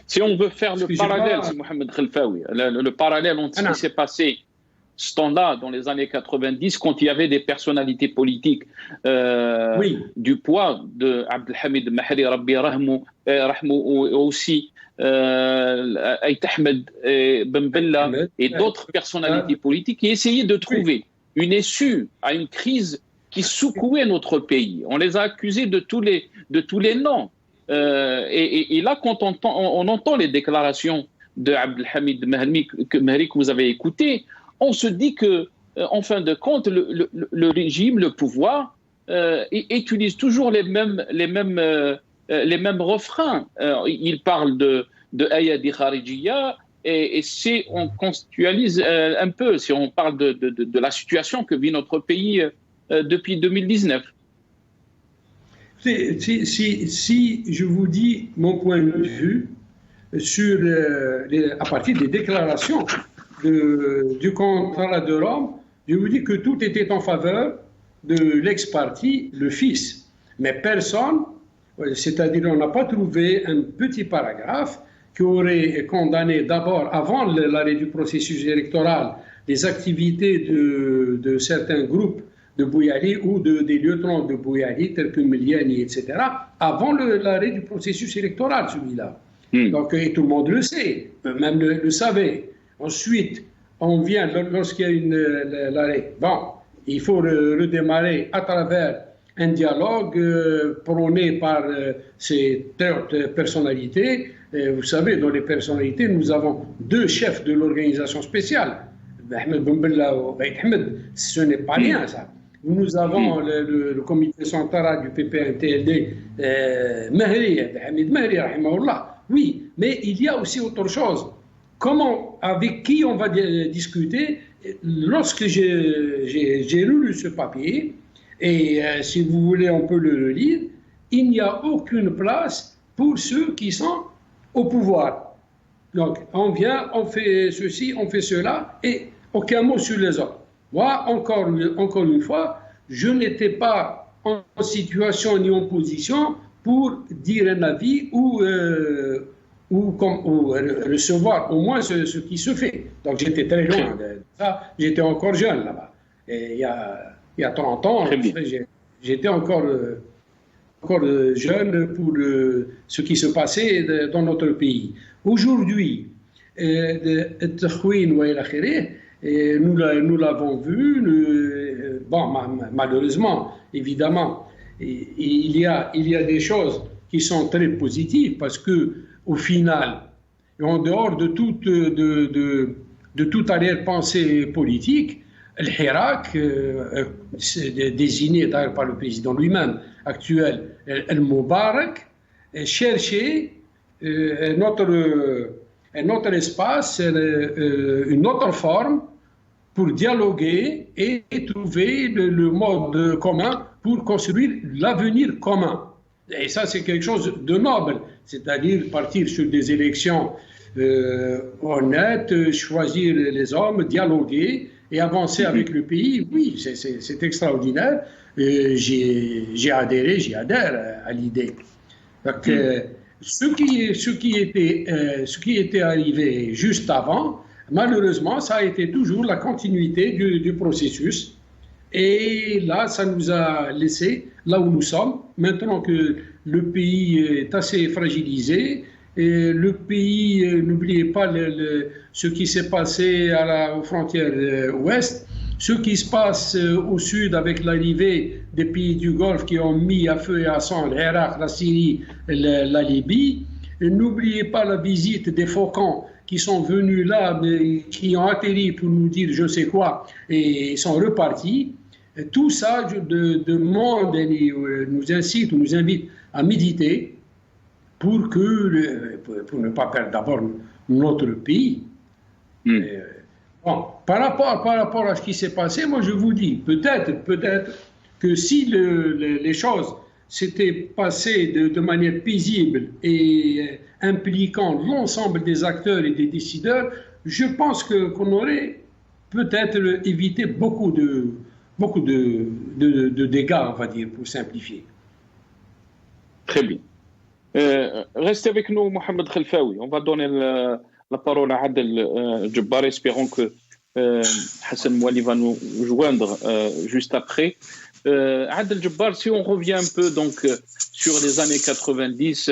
Si on veut faire le parallèle, c'est Mohamed Khelfaoui, le parallèle entre ce qui s'est passé ce temps-là, dans les années 90, quand il y avait des personnalités politiques du poids de Abdelhamid Mahri Rabbi Rahmou, aussi Aït Ahmed Ben Bella et d'autres personnalités politiques qui essayaient de trouver une issue à une crise qui secouait notre pays. On les a accusés de tous les noms. Et là, quand on entend les déclarations de Abdelhamid Mahri que vous avez écoutées, on se dit que, en fin de compte, le régime, le pouvoir, utilise toujours les mêmes refrains. Il parle de Ayadi Kharijia, et si on contextualise un peu, si on parle de la situation que vit notre pays depuis 2019. Si je vous dis mon point de vue à partir des déclarations du contrat de Rome, je vous dis que tout était en faveur de l'ex-parti, le FIS. Mais personne, c'est-à-dire on n'a pas trouvé un petit paragraphe qui aurait condamné d'abord, avant l'arrêt du processus électoral, les activités de certains groupes de Bouyali ou des lieutenants de Bouyali, tels que Miliani, etc., avant l'arrêt du processus électoral, celui-là. Donc, et tout le monde le sait, même le savait. Ensuite, on vient, lorsqu'il y a l'arrêt, il faut redémarrer à travers un dialogue prôné par ces personnalités. Vous savez, dans les personnalités, nous avons 2 chefs de l'organisation spéciale. Ahmed Ben Bella et Ahmed, ce n'est pas rien, ça. Nous avons le comité central du PPNTLD, Hamid Mahri, rahimahullah. Oui, mais il y a aussi autre chose. Avec qui on va discuter? Lorsque j'ai lu ce papier, et si vous voulez, on peut le lire, il n'y a aucune place pour ceux qui sont au pouvoir. Donc, on vient, on fait ceci, on fait cela, et aucun mot sur les autres. Moi, encore une fois, je n'étais pas en situation ni en position pour dire un avis ou recevoir au moins ce qui se fait. Donc j'étais très loin de ça. J'étais encore jeune là-bas. Et il y a 30 ans, j'étais encore jeune pour ce qui se passait dans notre pays. Aujourd'hui, nous l'avons vu. Malheureusement, évidemment, il y a des choses qui sont très positives parce que au final, en dehors de toute arrière-pensée politique, le Hirak, désigné d'ailleurs par le président lui-même actuel, El-Moubarak, cherchait un autre espace, une autre forme pour dialoguer et trouver le mode commun pour construire l'avenir commun. Et ça, c'est quelque chose de noble, c'est-à-dire partir sur des élections honnêtes, choisir les hommes, dialoguer et avancer avec le pays. Oui, c'est extraordinaire. J'y adhère à l'idée. Donc, ce qui était arrivé juste avant, malheureusement, ça a été toujours la continuité du processus. Et là, ça nous a laissé là où nous sommes. Maintenant que le pays est assez fragilisé, et le pays, n'oubliez pas ce qui s'est passé aux frontières ouest, ce qui se passe au sud avec l'arrivée des pays du Golfe qui ont mis à feu et à sang l'Irak, la Syrie, la Libye. N'oubliez pas la visite des faucons qui sont venus là, mais qui ont atterri pour nous dire je sais quoi, et sont repartis. Tout ça demande et nous incite, nous invite à méditer pour ne pas perdre d'abord notre pays. Bon, par rapport à ce qui s'est passé, moi je vous dis, peut-être que si les choses s'étaient passées de manière paisible et impliquant l'ensemble des acteurs et des décideurs, je pense qu'on aurait peut-être évité beaucoup de dégâts, on va dire, pour simplifier. Très bien. Restez avec nous, Mohamed Khelfaoui. On va donner la parole à Adel Djebbar, espérons que Hassan Mouali va nous joindre juste après. Adel Djebbar, si on revient un peu donc sur les années 90,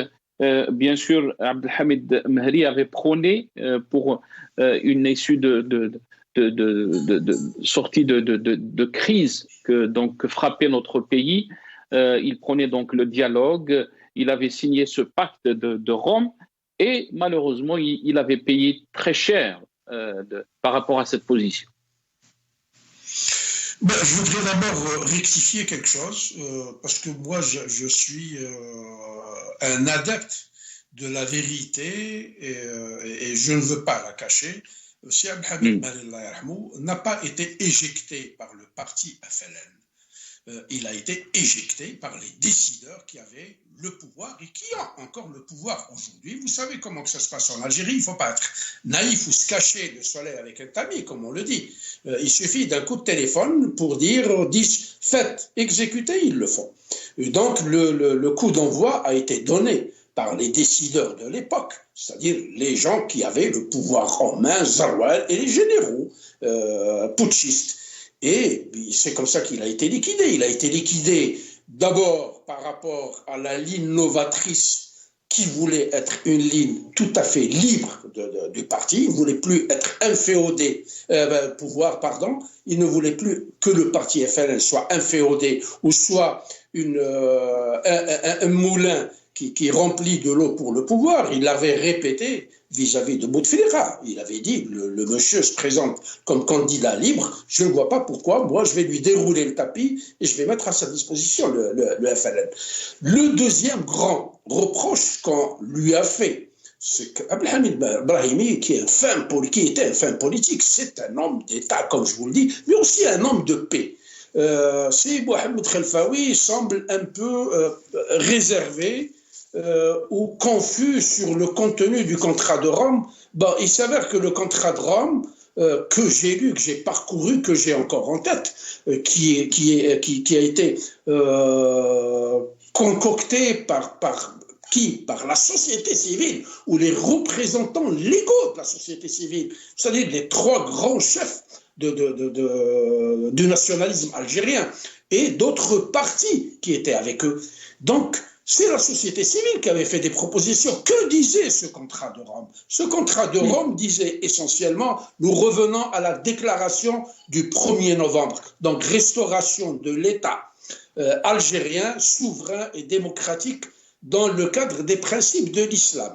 bien sûr, Abdelhamid Mehri avait prôné pour une issue de sortie de crise que frappait notre pays. Il prônait donc le dialogue. Il avait signé ce pacte de Rome et malheureusement, il avait payé très cher par rapport à cette position. Je voudrais d'abord rectifier quelque chose, parce que moi, je suis un adepte de la vérité et je ne veux pas la cacher. Si Abdelhamid Mehri n'a pas été éjecté par le parti FLN. Il a été éjecté par les décideurs qui avaient le pouvoir et qui ont encore le pouvoir aujourd'hui. Vous savez comment que ça se passe en Algérie. Il ne faut pas être naïf ou se cacher le soleil avec un tamis, comme on le dit. Il suffit d'un coup de téléphone pour dire « faites, exécutez », ils le font. Et donc le coup d'envoi a été donné par les décideurs de l'époque, c'est-à-dire les gens qui avaient le pouvoir en main, Zaroual et les généraux putschistes. Et c'est comme ça qu'il a été liquidé. Il a été liquidé d'abord par rapport à la ligne novatrice qui voulait être une ligne tout à fait libre du parti. Il ne voulait plus être inféodé, pouvoir, pardon. Il ne voulait plus que le parti FLN soit inféodé ou soit un moulin qui remplit de l'eau pour le pouvoir. Il l'avait répété vis-à-vis de Bouteflika. Il avait dit, le monsieur se présente comme candidat libre, je ne vois pas pourquoi, moi je vais lui dérouler le tapis et je vais mettre à sa disposition le FLN. Le deuxième grand reproche qu'on lui a fait, c'est qu'Abdelhamid Brahimi, qui était un fin politique, c'est un homme d'État, comme je vous le dis, mais aussi un homme de paix. Si Mohamed Khelfaoui semble un peu réservé ou confus sur le contenu du contrat de Rome, il s'avère que le contrat de Rome, que j'ai lu, que j'ai parcouru, que j'ai encore en tête, qui a été concocté par la société civile ou les représentants légaux de la société civile, c'est-à-dire les trois grands chefs du nationalisme algérien et d'autres partis qui étaient avec eux. Donc, c'est la société civile qui avait fait des propositions. Que disait ce contrat de Rome? Ce contrat de Rome disait essentiellement, nous revenons à la déclaration du 1er novembre, donc restauration de l'État algérien, souverain et démocratique dans le cadre des principes de l'islam.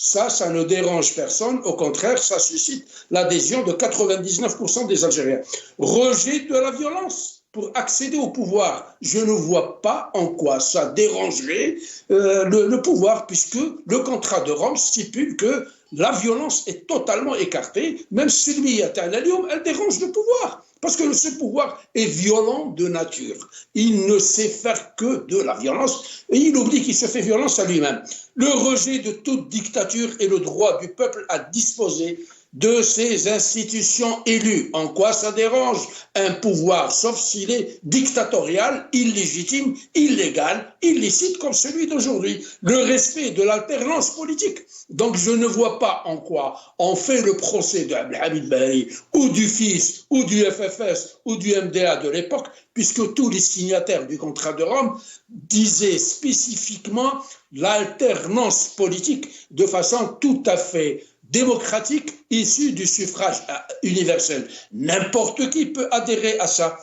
Ça ne dérange personne. Au contraire, ça suscite l'adhésion de 99% des Algériens. Rejet de la violence pour accéder au pouvoir. Je ne vois pas en quoi ça dérangerait le pouvoir, puisque le contrat de Rome stipule que la violence est totalement écartée. Même celui à Tanalium, elle dérange le pouvoir. Parce que ce pouvoir est violent de nature. Il ne sait faire que de la violence et il oublie qu'il se fait violence à lui-même. Le rejet de toute dictature et le droit du peuple à disposer de ses institutions élues. En quoi ça dérange un pouvoir, sauf s'il est dictatorial, illégitime, illégal, illicite comme celui d'aujourd'hui. Le respect de l'alternance politique. Donc je ne vois pas en quoi on fait le procès de Abdelhamid Bahri ou du FIS ou du FFS ou du MDA de l'époque, puisque tous les signataires du contrat de Rome disaient spécifiquement l'alternance politique de façon tout à fait démocratique, issue du suffrage universel. N'importe qui peut adhérer à ça.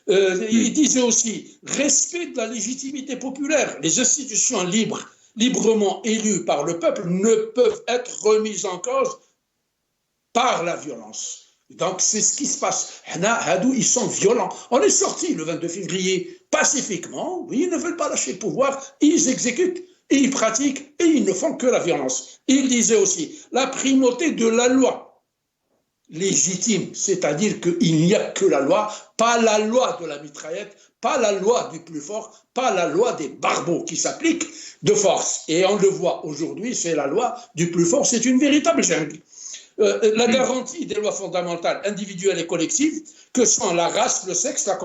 Il disait aussi respect de la légitimité populaire. Les institutions librement élues par le peuple ne peuvent être remises en cause par la violence. Donc c'est ce qui se passe. Ils sont violents. On est sorti le 22 février pacifiquement. Oui, ils ne veulent pas lâcher le pouvoir. Ils exécutent. Et ils pratiquent et ils ne font que la violence. Il disait aussi la primauté de la loi légitime, c'est-à-dire qu'il n'y a que la loi, pas la loi de la mitraillette, pas la loi du plus fort, pas la loi des barbeaux qui s'applique de force. Et on le voit aujourd'hui, c'est la loi du plus fort, c'est une véritable jungle. La garantie des lois fondamentales individuelles et collectives que sont la race, le sexe, la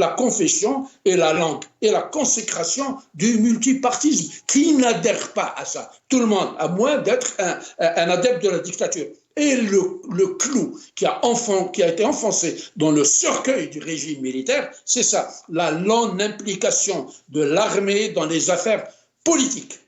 confession et la langue, et la consécration du multipartisme. Qui n'adhère pas à ça? Tout le monde, à moins d'être un adepte de la dictature. Et le clou qui a été enfoncé dans le cercueil du régime militaire, c'est ça, la non-implication de l'armée dans les affaires politiques.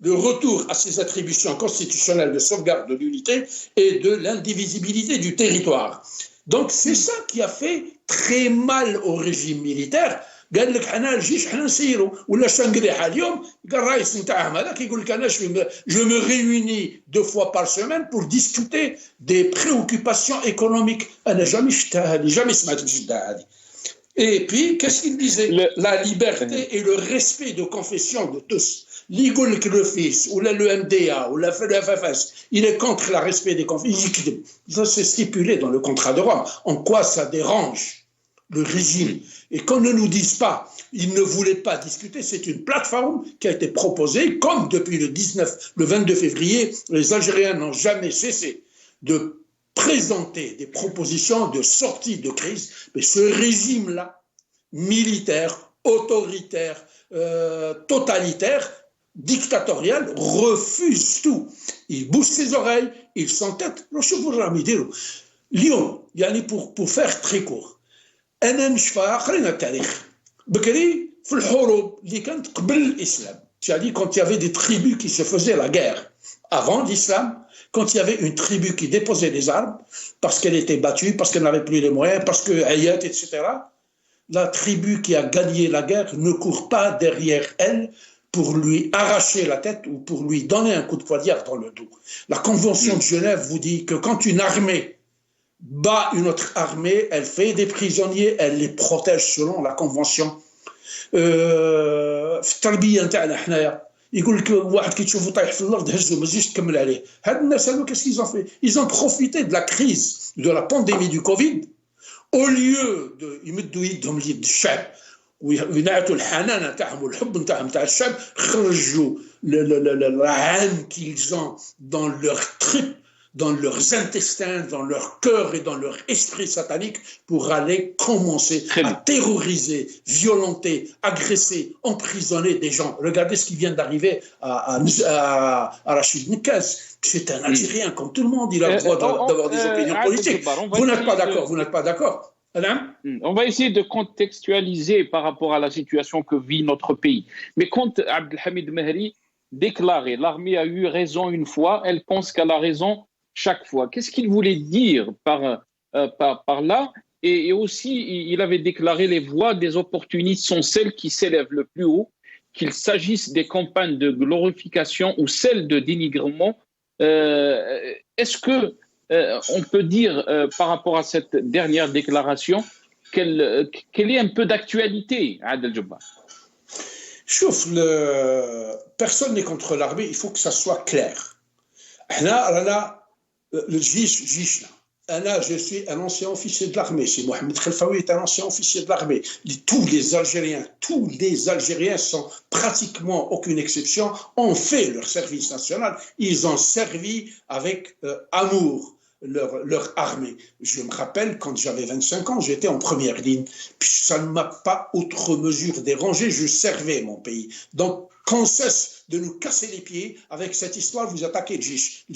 Le retour à ses attributions constitutionnelles de sauvegarde de l'unité et de l'indivisibilité du territoire. Donc c'est ça qui a fait très mal au régime militaire. قال لك حنا الجيش حنا نسيروا ولا شنقريحه اليوم قال الرئيس نتاعهم هذاك يقول لك انا je me réunis 2 fois par semaine pour discuter des préoccupations économiques. انا jamais سمعت بجدها هذه. Et puis qu'est-ce qu'il disait? La liberté et le respect de confession de tous. L'IGOL que le FIS, ou le MDA, ou le FFS, il est contre le respect des confessions. Ça, c'est stipulé dans le contrat de Rome. En quoi ça dérange le régime? Et qu'on ne nous dise pas, ils ne voulaient pas discuter, c'est une plateforme qui a été proposée, comme depuis le 22 février, les Algériens n'ont jamais cessé de présenter des propositions de sortie de crise. Mais ce régime-là, militaire, autoritaire, totalitaire, dictatorial, refuse tout. Il bouge ses oreilles, il s'entête. Lyon, pour faire très court, أنا نشفى قرينا التاريخ بكري في الحروب اللي كانت قبل الإسلام. C'est-à-dire quand il y avait des tribus qui se faisaient la guerre avant l'islam, quand il y avait une tribu qui déposait des armes parce qu'elle était battue, parce qu'elle n'avait plus les moyens, parce que Hayat, etc., la tribu qui a gagné la guerre ne court pas derrière elle pour lui arracher la tête ou pour lui donner un coup de poignard dans le dos. La Convention de Genève vous dit que quand une armée bat une autre armée, elle fait des prisonniers, elle les protège selon la Convention. في التربيه نتاعنا حنايا يقول لك واحد كي تشوفه طايح في الارض هزه ما تزيدش تكمل عليه. هاد الناس هذو qu'est-ce qu'ils ont fait? Ils ont profité de la crise de la pandémie du Covid au lieu de يمدوا يدهم ليد الشعب وينعتوا الحنان نتاعهم والحب نتاعهم نتاع الشعب، خرجوا la haine qu'ils ont dans leur tripes, dans leurs intestins, dans leur cœur et dans leur esprit satanique pour aller commencer à terroriser, violenter, agresser, emprisonner des gens. Regardez ce qui vient d'arriver à Rachid Nekaz. C'est un Algérien comme tout le monde, il a le droit d'avoir des opinions politiques. Vous n'êtes pas d'accord, vous n'êtes pas d'accord. On va essayer de contextualiser par rapport à la situation que vit notre pays. Mais quand Abdelhamid Mehri déclarait l'armée a eu raison une fois, elle pense qu'elle a raison chaque fois. Qu'est-ce qu'il voulait dire par là? Et aussi, il avait déclaré les voix des opportunistes sont celles qui s'élèvent le plus haut, qu'il s'agisse des campagnes de glorification ou celles de dénigrement Est-ce que on peut dire par rapport à cette dernière déclaration qu'elle est un peu d'actualité, Adel Jabbar? Chouf, personne n'est contre l'armée, il faut que ça soit clair. Le JICH, je suis un ancien officier de l'armée. Si Mohamed Khelfaoui est un ancien officier de l'armée. Tous les Algériens, sans pratiquement aucune exception, ont fait leur service national. Ils ont servi avec amour leur armée. Je me rappelle, quand j'avais 25 ans, j'étais en première ligne. Puis ça ne m'a pas outre mesure dérangé, je servais mon pays. Donc, qu'on cesse de nous casser les pieds avec cette histoire, vous attaquez JICH.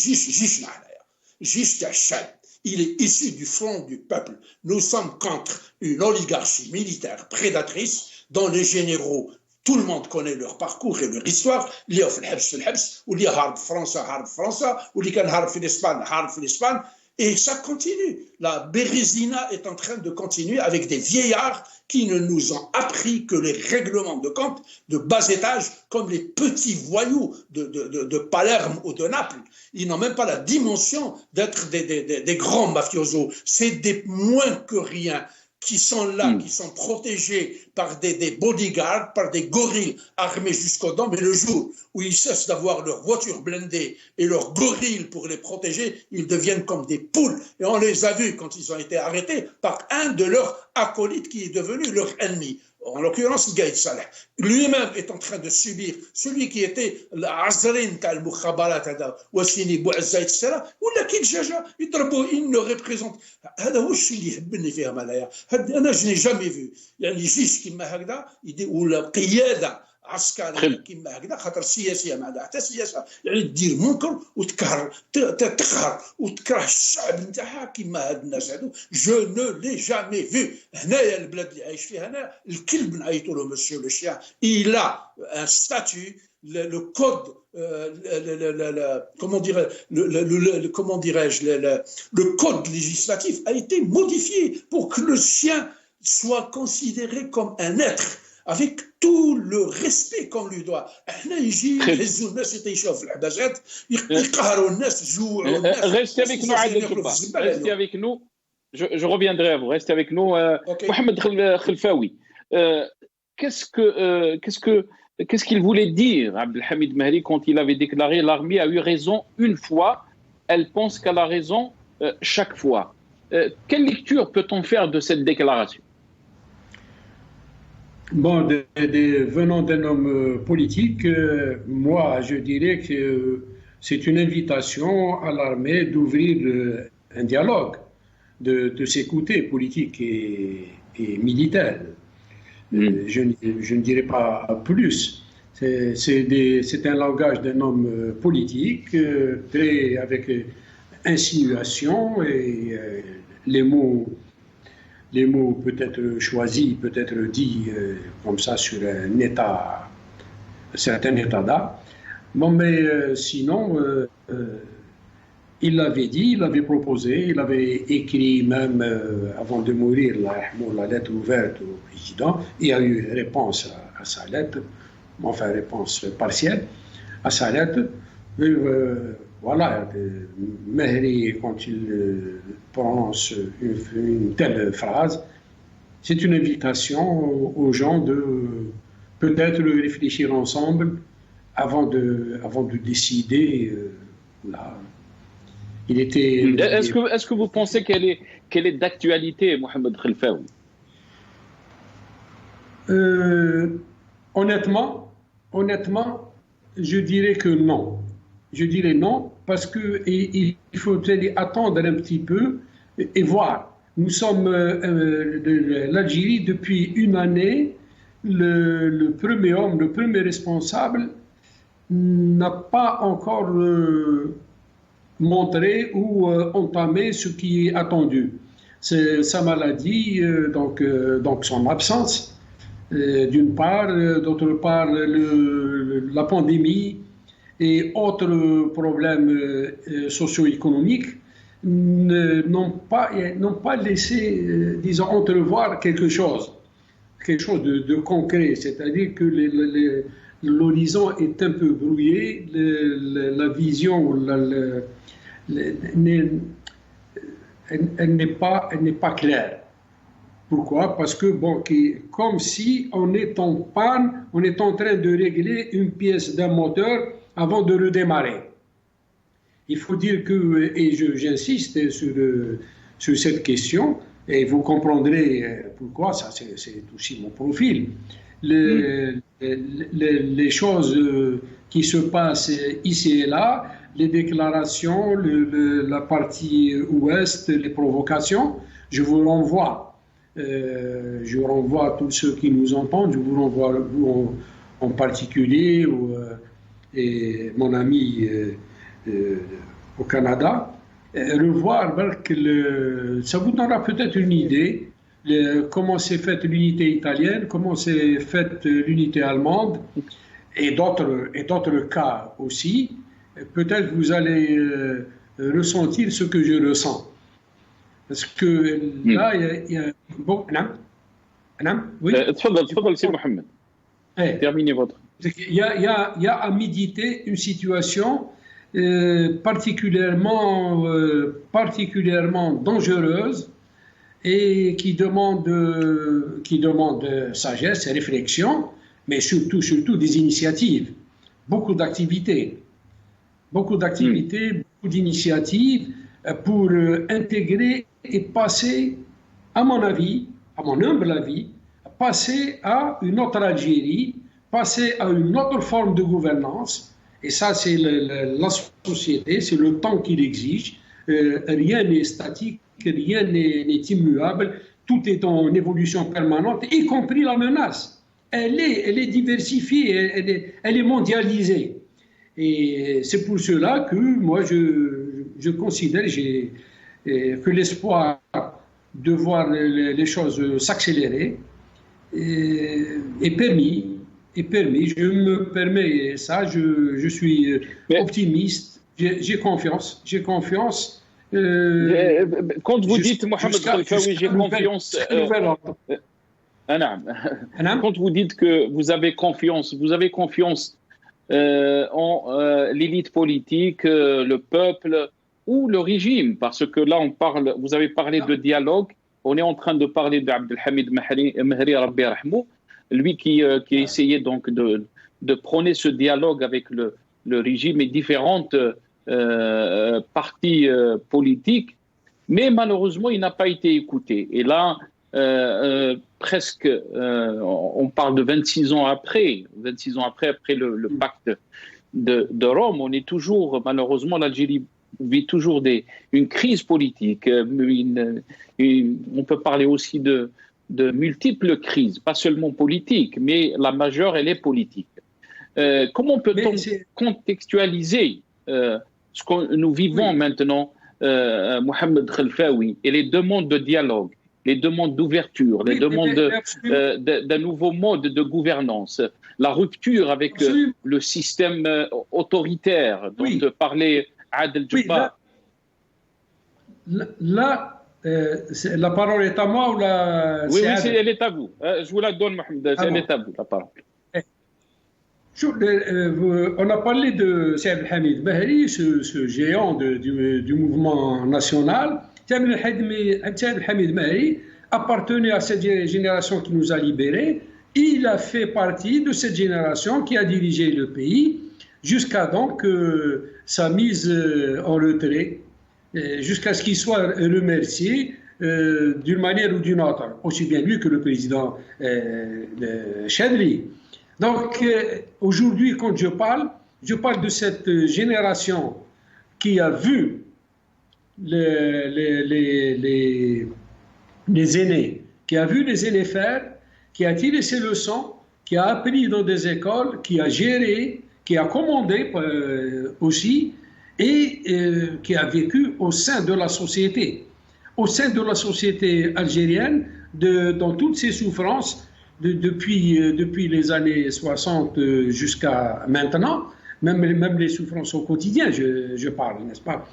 JICH Tachad. Il est issu du front du peuple. Nous sommes contre une oligarchie militaire prédatrice dont les généraux, tout le monde connaît leur parcours et leur histoire. اللي هو في الحبس واللي هارب فرنسا واللي كان هارب في الإسبان. Et ça continue. La Bérésina est en train de continuer avec des vieillards qui ne nous ont appris que les règlements de compte de bas étage, comme les petits voyous de Palerme ou de Naples. Ils n'ont même pas la dimension d'être des grands mafiosos. C'est des moins que rien qui sont là, qui sont protégés par des bodyguards, par des gorilles armés jusqu'aux dents, mais le jour où ils cessent d'avoir leur voiture blindée et leurs gorilles pour les protéger, ils deviennent comme des poules. Et on les a vus quand ils ont été arrêtés par un de leurs acolytes qui est devenu leur ennemi. En l'occurrence, Gaïd Saleh. Lui-même est en train de subir celui qui était l'Azrin Kal Mukhabarat, Wassini Bouazza, etc. Ou la Kidjaja, il ne représente. Je n'ai jamais vu. Il y a les juges qui m'ont dit, ou la Qiyada. عسكري كيما هكذا خاطر السياسيه ما عندها حتى سياسه يعني دير منكر وتقهر وتكره الشعب نتاعها كيما هاد الناس هادو جو نو لي جامي في هنايا البلاد اللي عايش فيها هنا الكلب نعيطوا له مسيو لو شيا il a un statut le code comment dirais-je le code législatif a été modifié pour que le chien soit considéré comme un être avec tout le respect qu'on lui doit. Restez avec nous, restez avec nous. Je reviendrai à vous. Restez avec nous. Okay. Mohamed Khelfaoui, qu'est-ce qu'il voulait dire, Abdelhamid Mahri, quand il avait déclaré l'armée a eu raison une fois, elle pense qu'elle a raison chaque fois. Quelle lecture peut-on faire de cette déclaration? Bon, venant d'un homme politique, moi je dirais que c'est une invitation à l'armée d'ouvrir un dialogue, de s'écouter politique et militaire. Je ne dirais pas plus. C'est un langage d'un homme politique, très avec insinuation et les mots peut-être choisis, peut-être dits comme ça sur un certain état d'âme. Bon, mais sinon, il l'avait dit, il l'avait proposé, il avait écrit même avant de mourir la lettre ouverte au président. Il y a eu réponse à sa lettre, enfin réponse partielle à sa lettre. Voilà, Mahri, quand il prononce une telle phrase, c'est une invitation aux gens de peut-être réfléchir ensemble avant de décider. Là. Il était. Est-ce que vous pensez qu'elle est d'actualité, Mohamed Khelfaoui? Honnêtement, je dirais que non. Je dirais non, parce qu'il faut attendre un petit peu et voir. Nous sommes l'Algérie depuis une année. Le premier homme, le premier responsable n'a pas encore montré ou entamé ce qui est attendu. C'est sa maladie, donc son absence, d'une part, d'autre part la pandémie et autres problèmes socio-économiques n'ont pas laissé, disons, entrevoir quelque chose de concret. C'est-à-dire que l'horizon est un peu brouillé, la vision elle n'est pas claire. Pourquoi? Parce que, comme si on est en panne, on est en train de régler une pièce d'un moteur avant de redémarrer. Il faut dire que, et j'insiste sur cette question, et vous comprendrez pourquoi, ça c'est aussi mon profil. Les choses qui se passent ici et là, les déclarations, la partie ouest, les provocations, je vous renvoie tous ceux qui nous entendent, je vous renvoie vous en particulier, et mon ami au Canada, revoir que ça vous donnera peut-être une idée comment s'est faite l'unité italienne, comment s'est faite l'unité allemande, et d'autres cas aussi. Peut-être vous allez ressentir ce que je ressens. Parce que là, il y a... Bon, oui. تفضل سي محمد. Terminez votre. Il y a à méditer une situation particulièrement dangereuse et qui demande sagesse et réflexion, mais surtout des initiatives, beaucoup d'activités, beaucoup d'initiatives pour intégrer et passer, à mon humble avis, passer à une autre Algérie, passer à une autre forme de gouvernance. Et ça, c'est la société, c'est le temps qu'il exige. Rien n'est statique, rien n'est immuable. Tout est en évolution permanente, y compris la menace. Elle est diversifiée, elle est mondialisée. Et c'est pour cela que moi, je considère que l'espoir de voir les choses s'accélérer est permis. Je me permets ça, je suis optimiste, j'ai confiance. Quand vous dites, Mohamed Khalfaoui, j'ai confiance. Quand vous dites que vous avez confiance en l'élite politique, le peuple ou le régime, parce que là vous avez parlé de dialogue, on est en train de parler d'Abdelhamid Mehri, Rabbi Rahmou, lui qui essayait donc de prôner ce dialogue avec le régime et différentes partis politiques, mais malheureusement il n'a pas été écouté. Et là, presque, on parle de 26 ans après le pacte de Rome, on est toujours, malheureusement, l'Algérie vit toujours une crise politique. On peut parler aussi de multiples crises, pas seulement politiques, mais la majeure, elle est politique. Comment peut-on contextualiser ce que nous vivons maintenant, Mohamed Khalfaoui, et les demandes de dialogue, les demandes d'ouverture, les demandes d'un nouveau mode de gouvernance, la rupture avec le système autoritaire dont parlait Adel Djebbar? Là, la parole est à moi ou la... Oui, elle est à vous. Je vous la donne, Mohamed. Elle est à vous, la parole. On a parlé de Saïd Hamid Mehri, ce géant du mouvement national. Saïd Hamid Mehri appartenait à cette génération qui nous a libérés. Il a fait partie de cette génération qui a dirigé le pays jusqu'à donc sa mise en retrait, jusqu'à ce qu'il soit remercié d'une manière ou d'une autre, aussi bien lui que le président Chadli. Donc aujourd'hui, quand je parle de cette génération qui a vu les aînés, qui a vu les aînés faire, qui a tiré ses leçons, qui a appris dans des écoles, qui a géré, qui a commandé aussi, et qui a vécu au sein de la société algérienne, dans toutes ses souffrances, depuis les années 60 jusqu'à maintenant, même les souffrances au quotidien, je parle, n'est-ce pas?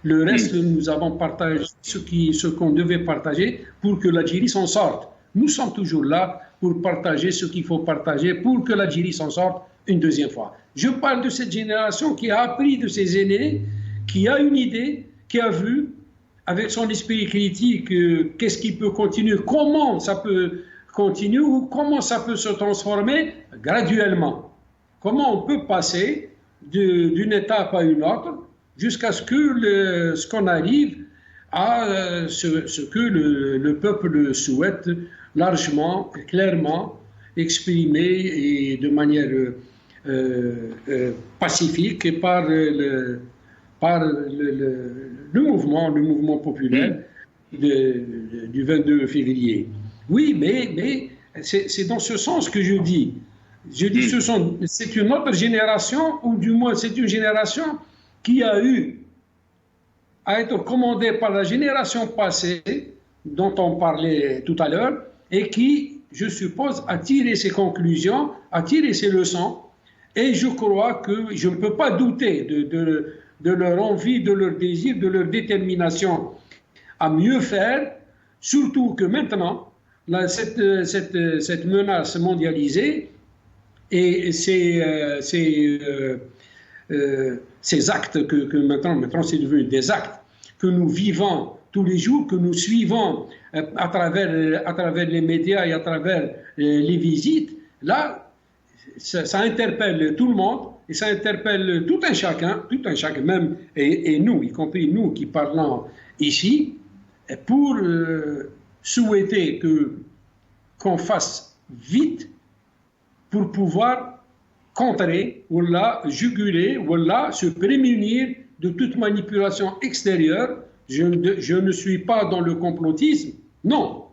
Le reste, nous avons partagé ce qu'on devait partager pour que l'Algérie s'en sorte. Nous sommes toujours là pour partager ce qu'il faut partager pour que l'Algérie s'en sorte une deuxième fois. Je parle de cette génération qui a appris de ses aînés, qui a une idée, qui a vu, avec son esprit critique, qu'est-ce qui peut continuer, comment ça peut continuer ou comment ça peut se transformer graduellement. Comment on peut passer d'une étape à une autre jusqu'à ce qu'on arrive à ce que le peuple souhaite largement, clairement, exprimé et de manière pacifique et par le mouvement populaire du 22 février. Oui, mais c'est dans ce sens que je dis. Je dis c'est une autre génération, ou du moins c'est une génération qui a eu à être commandée par la génération passée, dont on parlait tout à l'heure, et qui, je suppose, a tiré ses conclusions, a tiré ses leçons, et je crois que je ne peux pas douter de leur envie, de leur désir, de leur détermination à mieux faire, surtout que maintenant, cette menace mondialisée et ces actes que maintenant c'est devenu des actes que nous vivons tous les jours, que nous suivons à travers les médias et à travers les visites, là, ça interpelle tout le monde et ça interpelle tout un chacun même, et nous, y compris nous qui parlons ici, pour souhaiter qu'on fasse vite pour pouvoir contrer ou là juguler ou là se prémunir de toute manipulation extérieure. Je ne suis pas dans le complotisme, non.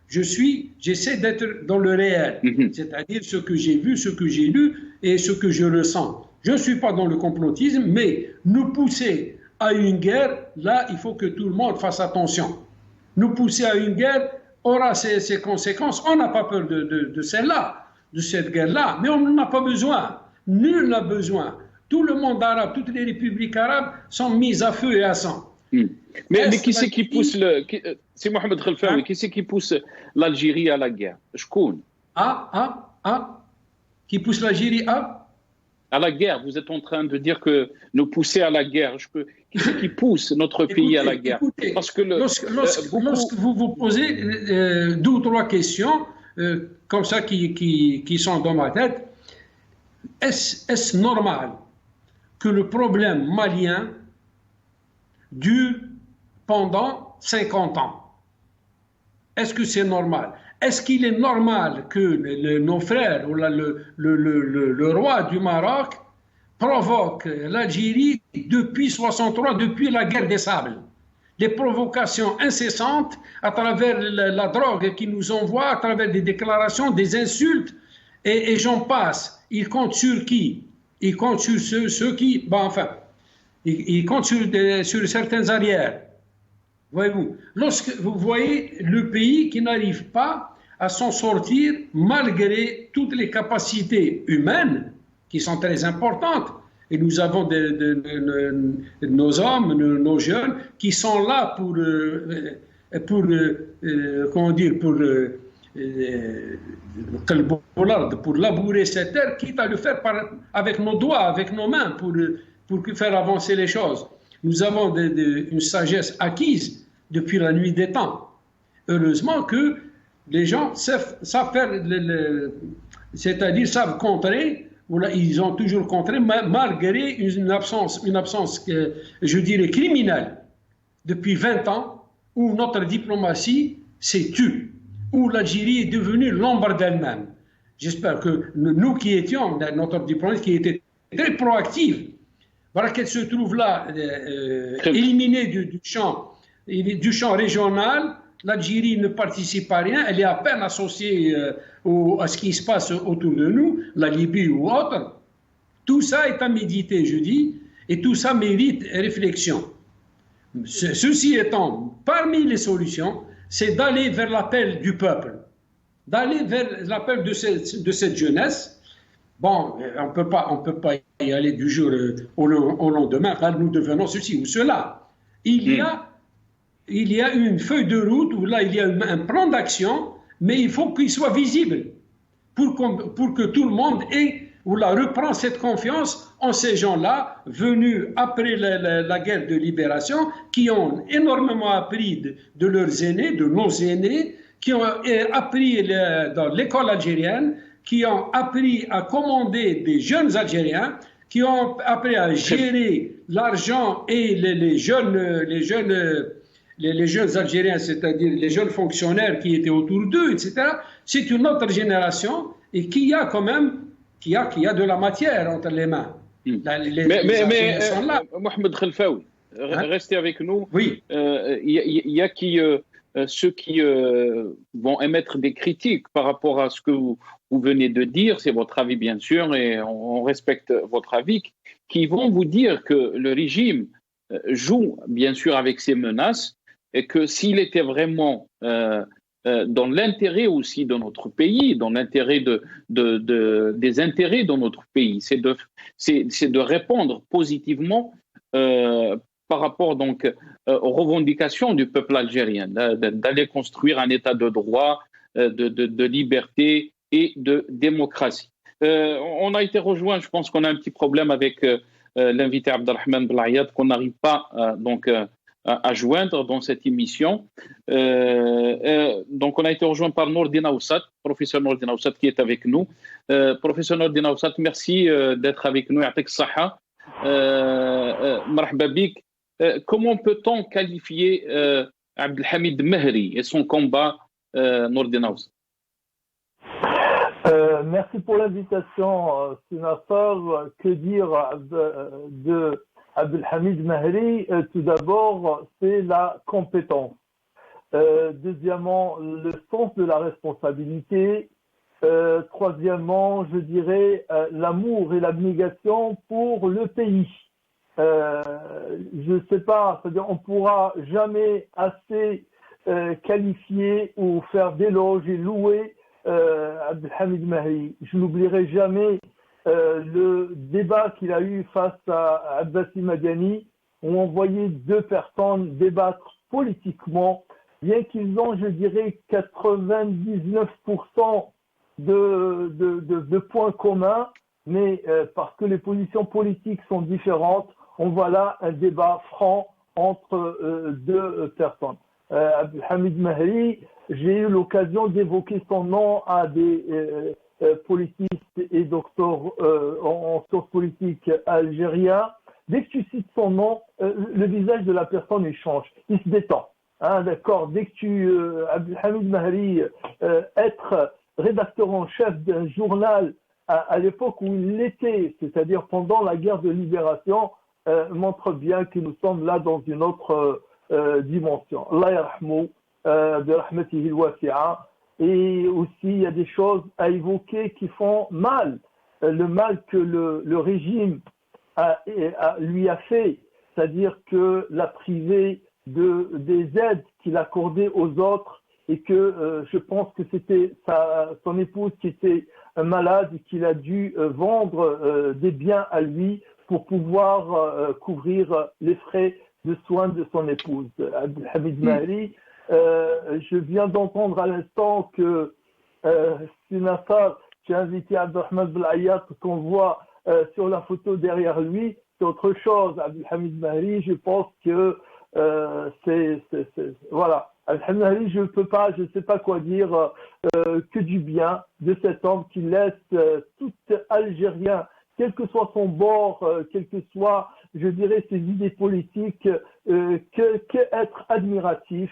J'essaie d'être dans le réel, c'est-à-dire ce que j'ai vu, ce que j'ai lu et ce que je ressens. Je ne suis pas dans le complotisme, mais nous pousser à une guerre, là, il faut que tout le monde fasse attention. Nous pousser à une guerre aura ses conséquences. On n'a pas peur de celle-là, de cette guerre-là, mais on n'en a pas besoin. Nul n'a besoin. Tout le monde arabe, toutes les républiques arabes sont mises à feu et à sang. Mais qui c'est qui pousse c'est Mohamed Khelfaoui, qui c'est qui pousse l'Algérie à la guerre? Shkoun? Qui pousse l'Algérie à la guerre? Vous êtes en train de dire que nous pousser à la guerre. Qui c'est qui pousse notre pays à la guerre? Parce que lorsque vous posez 2 ou 3 questions comme ça qui sont dans ma tête, est-ce normal que le problème malien dure pendant 50 ans? Est-ce que c'est normal? Est-ce qu'il est normal que nos frères ou le roi du Maroc provoque l'Algérie depuis 63, depuis la guerre des sables? Des provocations incessantes à travers la drogue qu'ils nous envoient, à travers des déclarations, des insultes, et j'en passe. Ils comptent sur qui? Ils comptent sur ceux qui... Ils comptent sur certains arrières. Voyez-vous, lorsque vous voyez le pays qui n'arrive pas à s'en sortir malgré toutes les capacités humaines qui sont très importantes, et nous avons nos hommes, nos jeunes qui sont là pour labourer cette terre, quitte à le faire avec nos doigts, avec nos mains, pour faire avancer les choses. Nous avons une sagesse acquise depuis la nuit des temps. Heureusement que les gens savent faire, c'est-à-dire savent contrer. Ils ont toujours contré malgré une absence, je dirais, criminelle depuis 20 ans, où notre diplomatie s'est tue, où l'Algérie est devenue l'ombre d'elle-même. J'espère que nous qui étions, notre diplomatie qui était très proactive, voilà qu'elle se trouve là, éliminée du champ régional. L'Algérie ne participe à rien, elle est à peine associée à ce qui se passe autour de nous, la Libye ou autre. Tout ça est à méditer, je dis, et tout ça mérite réflexion. Ceci étant, parmi les solutions, c'est d'aller vers l'appel du peuple, d'aller vers l'appel de cette jeunesse. Bon, on peut pas y aller du jour au lendemain, nous devenons ceci ou cela. Il y a une feuille de route où là, il y a un plan d'action, mais il faut qu'il soit visible pour que tout le monde ait Oula reprend cette confiance en ces gens-là venus après la guerre de libération, qui ont énormément appris de leurs aînés, de nos aînés, qui ont appris dans l'école algérienne, qui ont appris à commander des jeunes Algériens, qui ont appris à gérer l'argent et les jeunes Algériens, c'est-à-dire les jeunes fonctionnaires qui étaient autour d'eux, etc. C'est une autre génération et qui a quand même qui a de la matière entre les mains. Mais Mohamed Khelfaoui, restez avec nous. Oui. Il y a ceux qui vont émettre des critiques par rapport à ce que vous venez de dire, c'est votre avis bien sûr, et on respecte votre avis, qui vont vous dire que le régime joue bien sûr avec ces menaces et que s'il était vraiment dans l'intérêt aussi de notre pays, dans l'intérêt des intérêts de notre pays, c'est de répondre positivement par rapport donc aux revendications du peuple algérien, d'aller construire un état de droit, de liberté et de démocratie. On a été rejoint, je pense qu'on a un petit problème avec l'invité Abdelrahman Belayat qu'on n'arrive pas à joindre dans cette émission. Donc on a été rejoint par Nourdine Aoussat, professeur Nourdine Aoussat qui est avec nous. Professeur Nourdine Aoussat, merci d'être avec nous. Yatik Saha. Marhaba bik. Comment peut-on qualifier Abdelhamid Mehri et son combat, Nourdine Aoussat? Merci pour l'invitation, Sénateur. Que dire de Abdelhamid Mehri? Tout d'abord, c'est la compétence. Deuxièmement, le sens de la responsabilité. Troisièmement, je dirais l'amour et l'abnégation pour le pays. Je ne sais pas, c'est-à-dire on ne pourra jamais assez qualifier ou faire d'éloges et louer Abdelhamid Mehri. Je n'oublierai jamais le débat qu'il a eu face à Abbassi Madani, où on voyait deux personnes débattre politiquement, bien qu'ils ont, je dirais, 99% de points communs, mais parce que les positions politiques sont différentes, on voit là un débat franc entre deux personnes. Abdelhamid Mehri, j'ai eu l'occasion d'évoquer son nom à des politistes et docteurs en sciences politiques algériens. Dès que tu cites son nom, le visage de la personne il change, il se détend. Hein, d'accord. Dès que tu Abdelhamid Mehri être rédacteur en chef d'un journal à l'époque où il l'était, c'est-à-dire pendant la guerre de libération, montre bien que nous sommes là dans une autre dimension. Allah yarhamou bi rahmatihi al-wasi'a. Et aussi, il y a des choses à évoquer qui font mal. Le mal que le régime lui a fait, c'est-à-dire que l'a privé des aides qu'il accordait aux autres et que je pense que c'était son épouse qui était malade et qu'il a dû vendre des biens à lui pour pouvoir couvrir les frais de soins de son épouse. Abdelhamid Mehri, je viens d'entendre à l'instant que Sénateur, j'ai invité Abdelrahman Belayat qu'on voit sur la photo derrière lui, c'est autre chose. Abdelhamid Mehri, je pense que voilà. Abdelhamid Mehri, je ne sais pas quoi dire que du bien de cet homme qui laisse tout Algérien, quel que soit son bord, quel que soit, je dirais, ses idées politiques, que être admiratif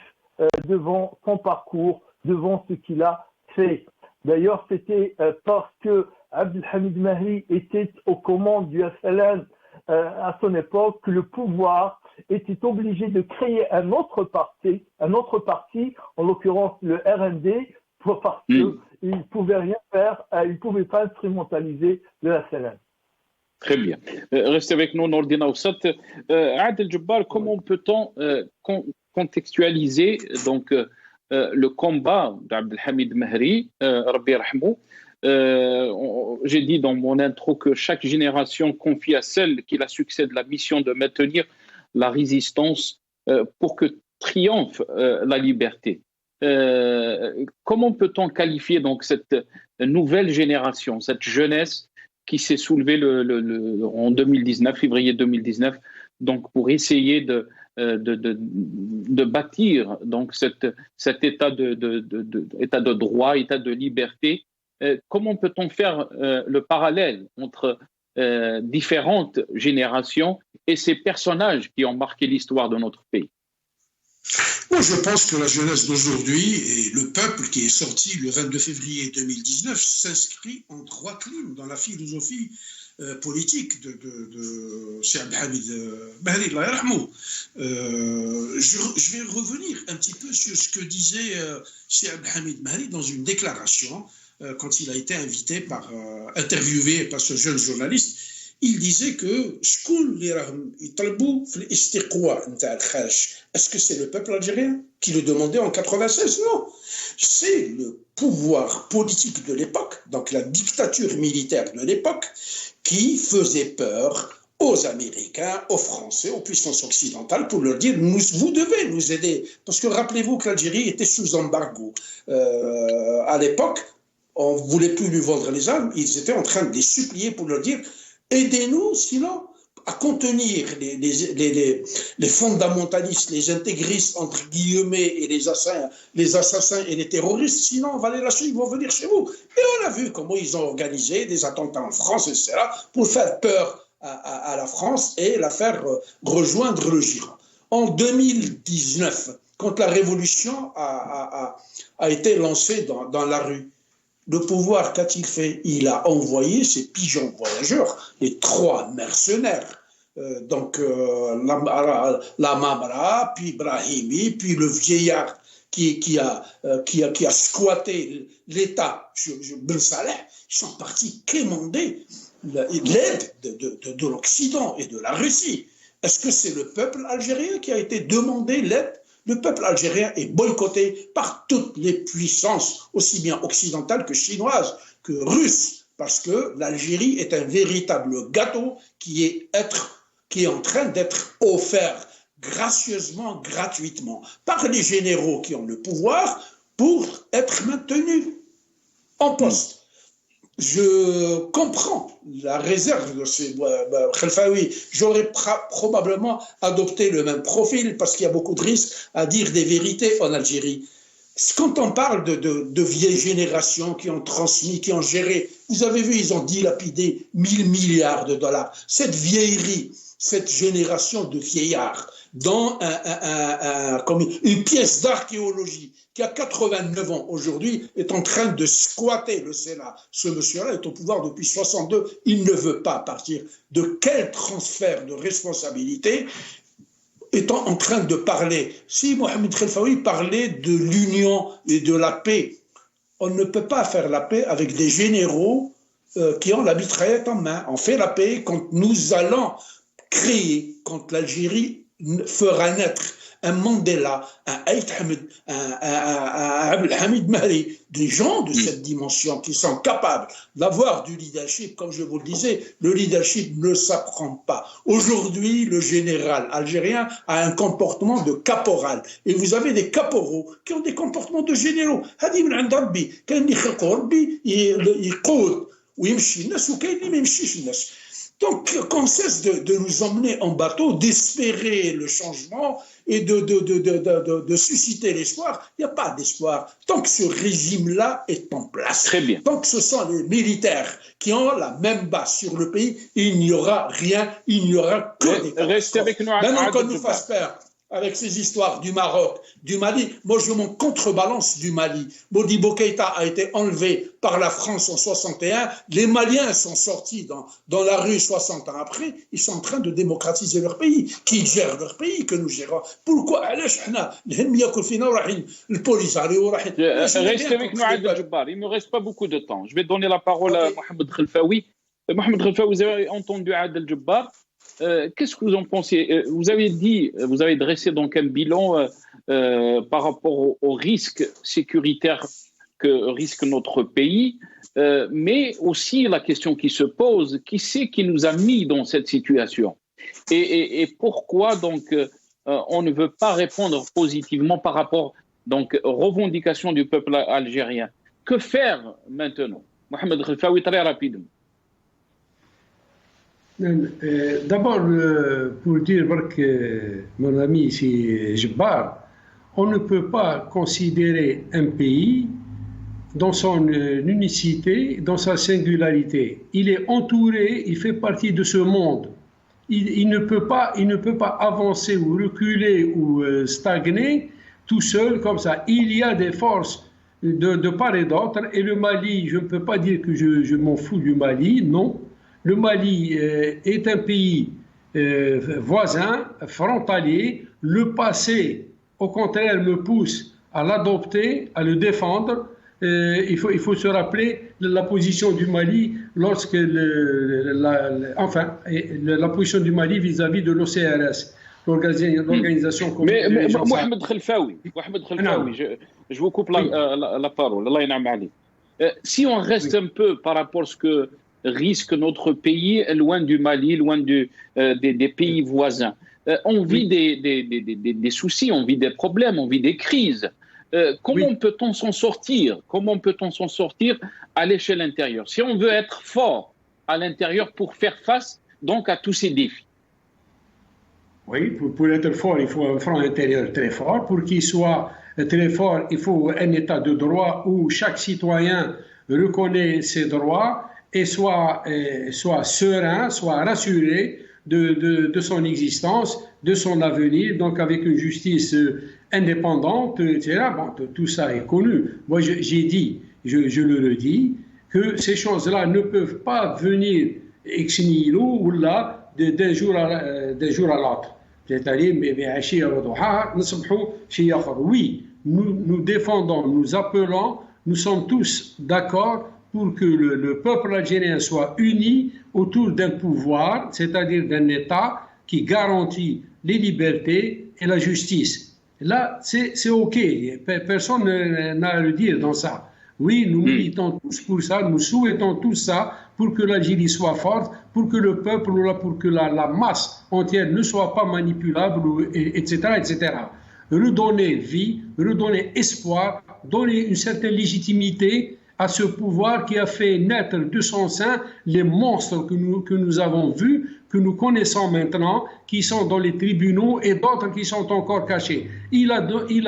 devant son parcours, devant ce qu'il a fait. D'ailleurs, c'était parce que Abdelhamid Mehri était aux commandes du FLN à son époque que le pouvoir était obligé de créer un autre parti, en l'occurrence le RND, parce qu'il ne pouvait rien faire, il ne pouvait pas instrumentaliser le FLN. Très bien. Restez avec nous, Nourdine Aoussat. Adel Djebbar, comment peut-on contextualiser donc le combat d'Abdelhamid Mehri, Rabbi Rahmou? J'ai dit dans mon intro que chaque génération confie à celle qui la succède la mission de maintenir la résistance pour que triomphe la liberté. Comment peut-on qualifier donc cette nouvelle génération, cette jeunesse qui s'est soulevé en 2019, février 2019, donc pour essayer de bâtir donc cet état état de droit, état de liberté. Comment peut-on faire le parallèle entre différentes générations et ces personnages qui ont marqué l'histoire de notre pays? Moi, je pense que la jeunesse d'aujourd'hui et le peuple qui est sorti le 22 février 2019 s'inscrit en droite ligne dans la philosophie politique de Cheikh Abdelhamid Mahri, Allah yarhamou. Je vais revenir un petit peu sur ce que disait Cheikh Abdelhamid Mahri dans une déclaration quand il a été interviewé par ce jeune journaliste. Il disait que est-ce que c'est le peuple algérien qui le demandait en 96? Non, c'est le pouvoir politique de l'époque, donc la dictature militaire de l'époque, qui faisait peur aux Américains, aux Français, aux puissances occidentales pour leur dire vous devez nous aider. Parce que rappelez-vous que l'Algérie était sous embargo. À l'époque, on ne voulait plus lui vendre les armes, ils étaient en train de les supplier pour leur dire aidez-nous, sinon, à contenir les fondamentalistes, les intégristes, entre guillemets, et les assassins et les terroristes, sinon on va les lâcher, ils vont venir chez vous. Et on a vu comment ils ont organisé des attentats en France, etc., pour faire peur à la France et la faire rejoindre le giron. En 2019, quand la révolution a été lancée dans la rue, le pouvoir, qu'a-t-il fait? Il a envoyé ses pigeons voyageurs, les 3 mercenaires, la Mamra, puis Brahimi, puis le vieillard qui a squatté l'État, Ben Saleh. Ils sont partis quémander l'aide de l'Occident et de la Russie. Est-ce que c'est le peuple algérien qui a été demandé l'aide? Le peuple algérien est boycotté par toutes les puissances, aussi bien occidentales que chinoises, que russes, parce que l'Algérie est un véritable gâteau qui est en train d'être offert gracieusement, gratuitement, par les généraux qui ont le pouvoir pour être maintenus en poste. Je comprends la réserve de ces Khelfaoui. J'aurais probablement adopté le même profil parce qu'il y a beaucoup de risques à dire des vérités en Algérie. Quand on parle de vieilles générations qui ont transmis, qui ont géré, vous avez vu, ils ont dilapidé 1000 milliards de dollars. Cette vieillerie, cette génération de vieillards, dans comme une pièce d'archéologie qui a 89 ans aujourd'hui, est en train de squatter le Sénat. Ce monsieur-là est au pouvoir depuis 62. Il ne veut pas partir. De quel transfert de responsabilité étant en train de parler? Si Mohamed Khelfaoui parlait de l'union et de la paix, on ne peut pas faire la paix avec des généraux qui ont la mitraillette en main. On fait la paix quand nous allons créer, quand l'Algérie fera naître un Mandela, un Abdelhamid Mahri, des gens de cette dimension qui sont capables d'avoir du leadership. Comme je vous le disais, le leadership ne s'apprend pas. Aujourd'hui, le général algérien a un comportement de caporal. Et vous avez des caporaux qui ont des comportements de généraux. Donc, qu'on cesse de nous emmener en bateau, d'espérer le changement et de susciter l'espoir. Il n'y a pas d'espoir. Tant que ce régime-là est en place, très bien. Tant que ce sont les militaires qui ont la même base sur le pays, il n'y aura rien, il n'y aura que des catastrophes. Restez avec nous. Maintenant qu'on nous fasse peur avec ces histoires du Maroc, du Mali, moi je m'en contrebalance du Mali. Modibo Keïta a été enlevé par la France en 61, les Maliens sont sortis dans la rue 60 ans après, ils sont en train de démocratiser leur pays. Qui gère leur pays que nous gérons? Pourquoi? Restez avec nous, Adel Djebbar. Il ne me reste pas beaucoup de temps. Je vais donner la parole à Mohamed Khelfaoui. Mohamed Khelfaoui, vous avez entendu Adel Djebbar. Qu'est-ce que vous en pensez? Vous avez dressé donc un bilan par rapport aux risques sécuritaires que risque notre pays, mais aussi la question qui se pose, qui c'est qui nous a mis dans cette situation? Et pourquoi donc on ne veut pas répondre positivement par rapport donc aux revendications du peuple algérien? Que faire maintenant? Mohamed Khelfaoui, très rapidement. D'abord, pour dire que mon ami ici, Jabbar, on ne peut pas considérer un pays dans son unicité, dans sa singularité. Il est entouré, il fait partie de ce monde. Il ne peut pas avancer ou reculer ou stagner tout seul comme ça. Il y a des forces de part et d'autre. Et le Mali, je ne peux pas dire que je m'en fous du Mali, non. Le Mali est un pays voisin, frontalier. Le passé, au contraire, me pousse à l'adopter, à le défendre. Il faut se rappeler la position du Mali lorsque la position du Mali vis-à-vis de l'OCRS, l'organisation communautaire. Mais Mohamed Khelfaoui, je vous coupe la parole. Allah yan'am alayk. Si on reste un peu par rapport à ce que risque notre pays, loin du Mali, loin des pays voisins, on vit des soucis, on vit des problèmes, on vit des crises. Comment peut-on s'en sortir? Comment peut-on s'en sortir à l'échelle intérieure? Si on veut être fort à l'intérieur pour faire face donc à tous ces défis. Oui, pour être fort, il faut un front intérieur très fort. Pour qu'il soit très fort, il faut un état de droit où chaque citoyen reconnaît ses droits et soit serein, soit rassuré de son existence, de son avenir, donc avec une justice indépendante, etc. Bon, tout ça est connu. Moi, j'ai dit, je le redis, que ces choses-là ne peuvent pas venir ex nihilo ou là d'un jour à l'autre. C'est-à-dire, oui, nous défendons, nous appelons, nous sommes tous d'accord pour que le peuple algérien soit uni autour d'un pouvoir, c'est-à-dire d'un État qui garantit les libertés et la justice. Là, c'est OK. Personne n'a à le dire dans ça. Oui, nous militons tous pour ça, nous souhaitons tout ça pour que l'Algérie soit forte, pour que le peuple, pour que la masse entière ne soit pas manipulable, etc., etc. Redonner vie, redonner espoir, donner une certaine légitimité à ce pouvoir qui a fait naître de son sein les monstres que nous avons vus, que nous connaissons maintenant, qui sont dans les tribunaux et d'autres qui sont encore cachés. Il a donné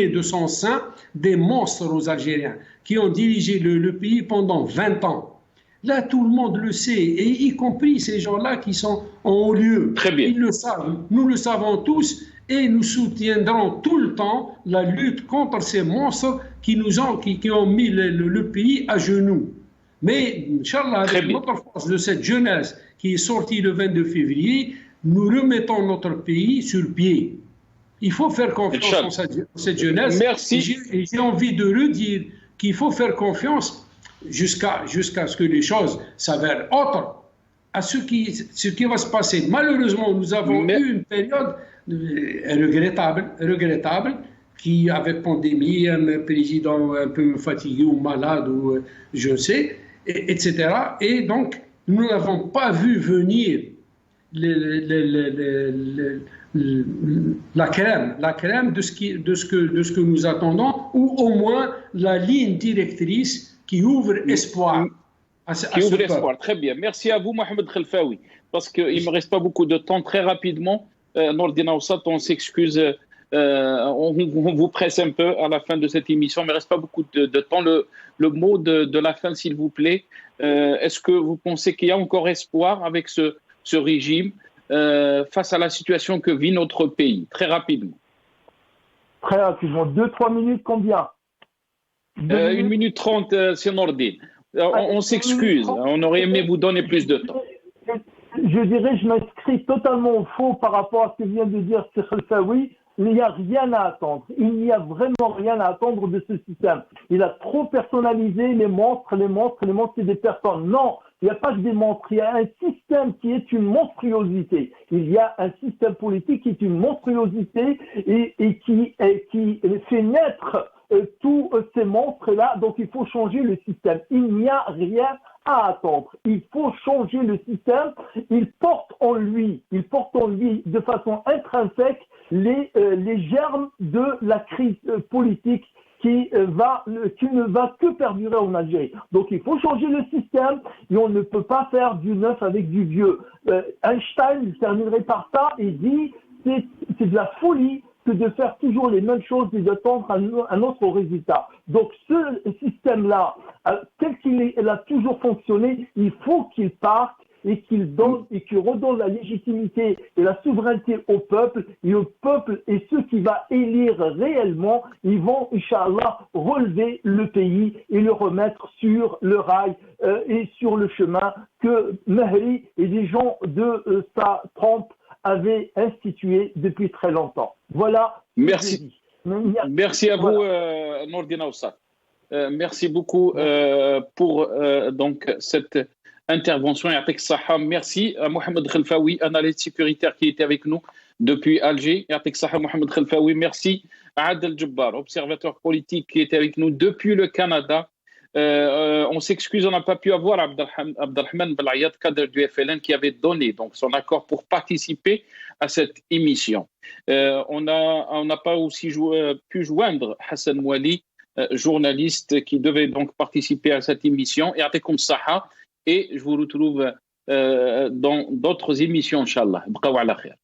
de son sein des monstres aux Algériens qui ont dirigé le pays pendant 20 ans. Là, tout le monde le sait, et y compris ces gens-là qui sont en haut lieu. Très bien. Ils le savent, nous le savons tous, et nous soutiendrons tout le temps la lutte contre ces monstres qui ont mis le pays à genoux. Mais, Inch'Allah, avec notre force de cette jeunesse qui est sortie le 22 février, nous remettons notre pays sur pied. Il faut faire confiance en cette jeunesse. Merci. Et j'ai envie de redire qu'il faut faire confiance jusqu'à ce que les choses s'avèrent autres à ce qui va se passer. Malheureusement, nous avons eu une période regrettable qui, avec pandémie, un président un peu fatigué ou malade, ou je sais, etc. Et donc, nous n'avons pas vu venir la crème de ce que nous attendons, ou au moins la ligne directrice qui ouvre espoir. Qui ouvre espoir, très bien. Merci à vous, Mohamed Khelfaoui. Parce qu'il ne me reste pas beaucoup de temps, très rapidement. Nordina Oussat, on s'excuse, on vous presse un peu à la fin de cette émission, mais il ne reste pas beaucoup de temps. Le mot de la fin, s'il vous plaît. Est-ce que vous pensez qu'il y a encore espoir avec ce régime face à la situation que vit notre pays? Très rapidement. Très rapidement. 2-3 minutes, combien? 1 minute 30, c'est Nordine. On s'excuse, on aurait aimé vous donner plus de temps. Je dirais, je m'inscris totalement au faux par rapport à ce que vient de dire Khelfaoui. Il n'y a rien à attendre. Il n'y a vraiment rien à attendre de ce système. Il a trop personnalisé les monstres, c'est des personnes. Non, il n'y a pas que des monstres. Il y a un système qui est une monstruosité. Il y a un système politique qui est une monstruosité et qui fait naître tous ces monstres-là. Donc, il faut changer le système. Il n'y a rien à attendre. Il faut changer le système. Il porte en lui de façon intrinsèque les germes de la crise politique qui ne va que perdurer en Algérie. Donc il faut changer le système et on ne peut pas faire du neuf avec du vieux. Einstein, il terminerait par ça et dit c'est de la folie que de faire toujours les mêmes choses et d'attendre un autre résultat. Donc ce système-là, tel qu'il a toujours fonctionné, il faut qu'il parte et qu'il donne et qu'il redonne la légitimité et la souveraineté au peuple, et le peuple est ceux qui va élire réellement, ils vont, Inch'Allah, relever le pays et le remettre sur le rail et sur le chemin que Mahri et les gens de sa trempe avaient institué depuis très longtemps. Voilà. Merci. Merci à vous, Nourdine Aoussat. Merci beaucoup pour donc cette intervention. Merci à Mohamed Khelfaoui, analyste sécuritaire qui était avec nous depuis Alger. Mohamed Khelfaoui. Merci à Adel Djebbar, observateur politique qui était avec nous depuis le Canada. On s'excuse, on n'a pas pu avoir Abdelrahman Belayat, cadre du FLN, qui avait donné donc son accord pour participer à cette émission. On n'a pas aussi pu joindre Hassan Wali, journaliste qui devait donc participer à cette émission. Et je vous retrouve dans d'autres émissions, Inch'Allah. Bqaw ala khair.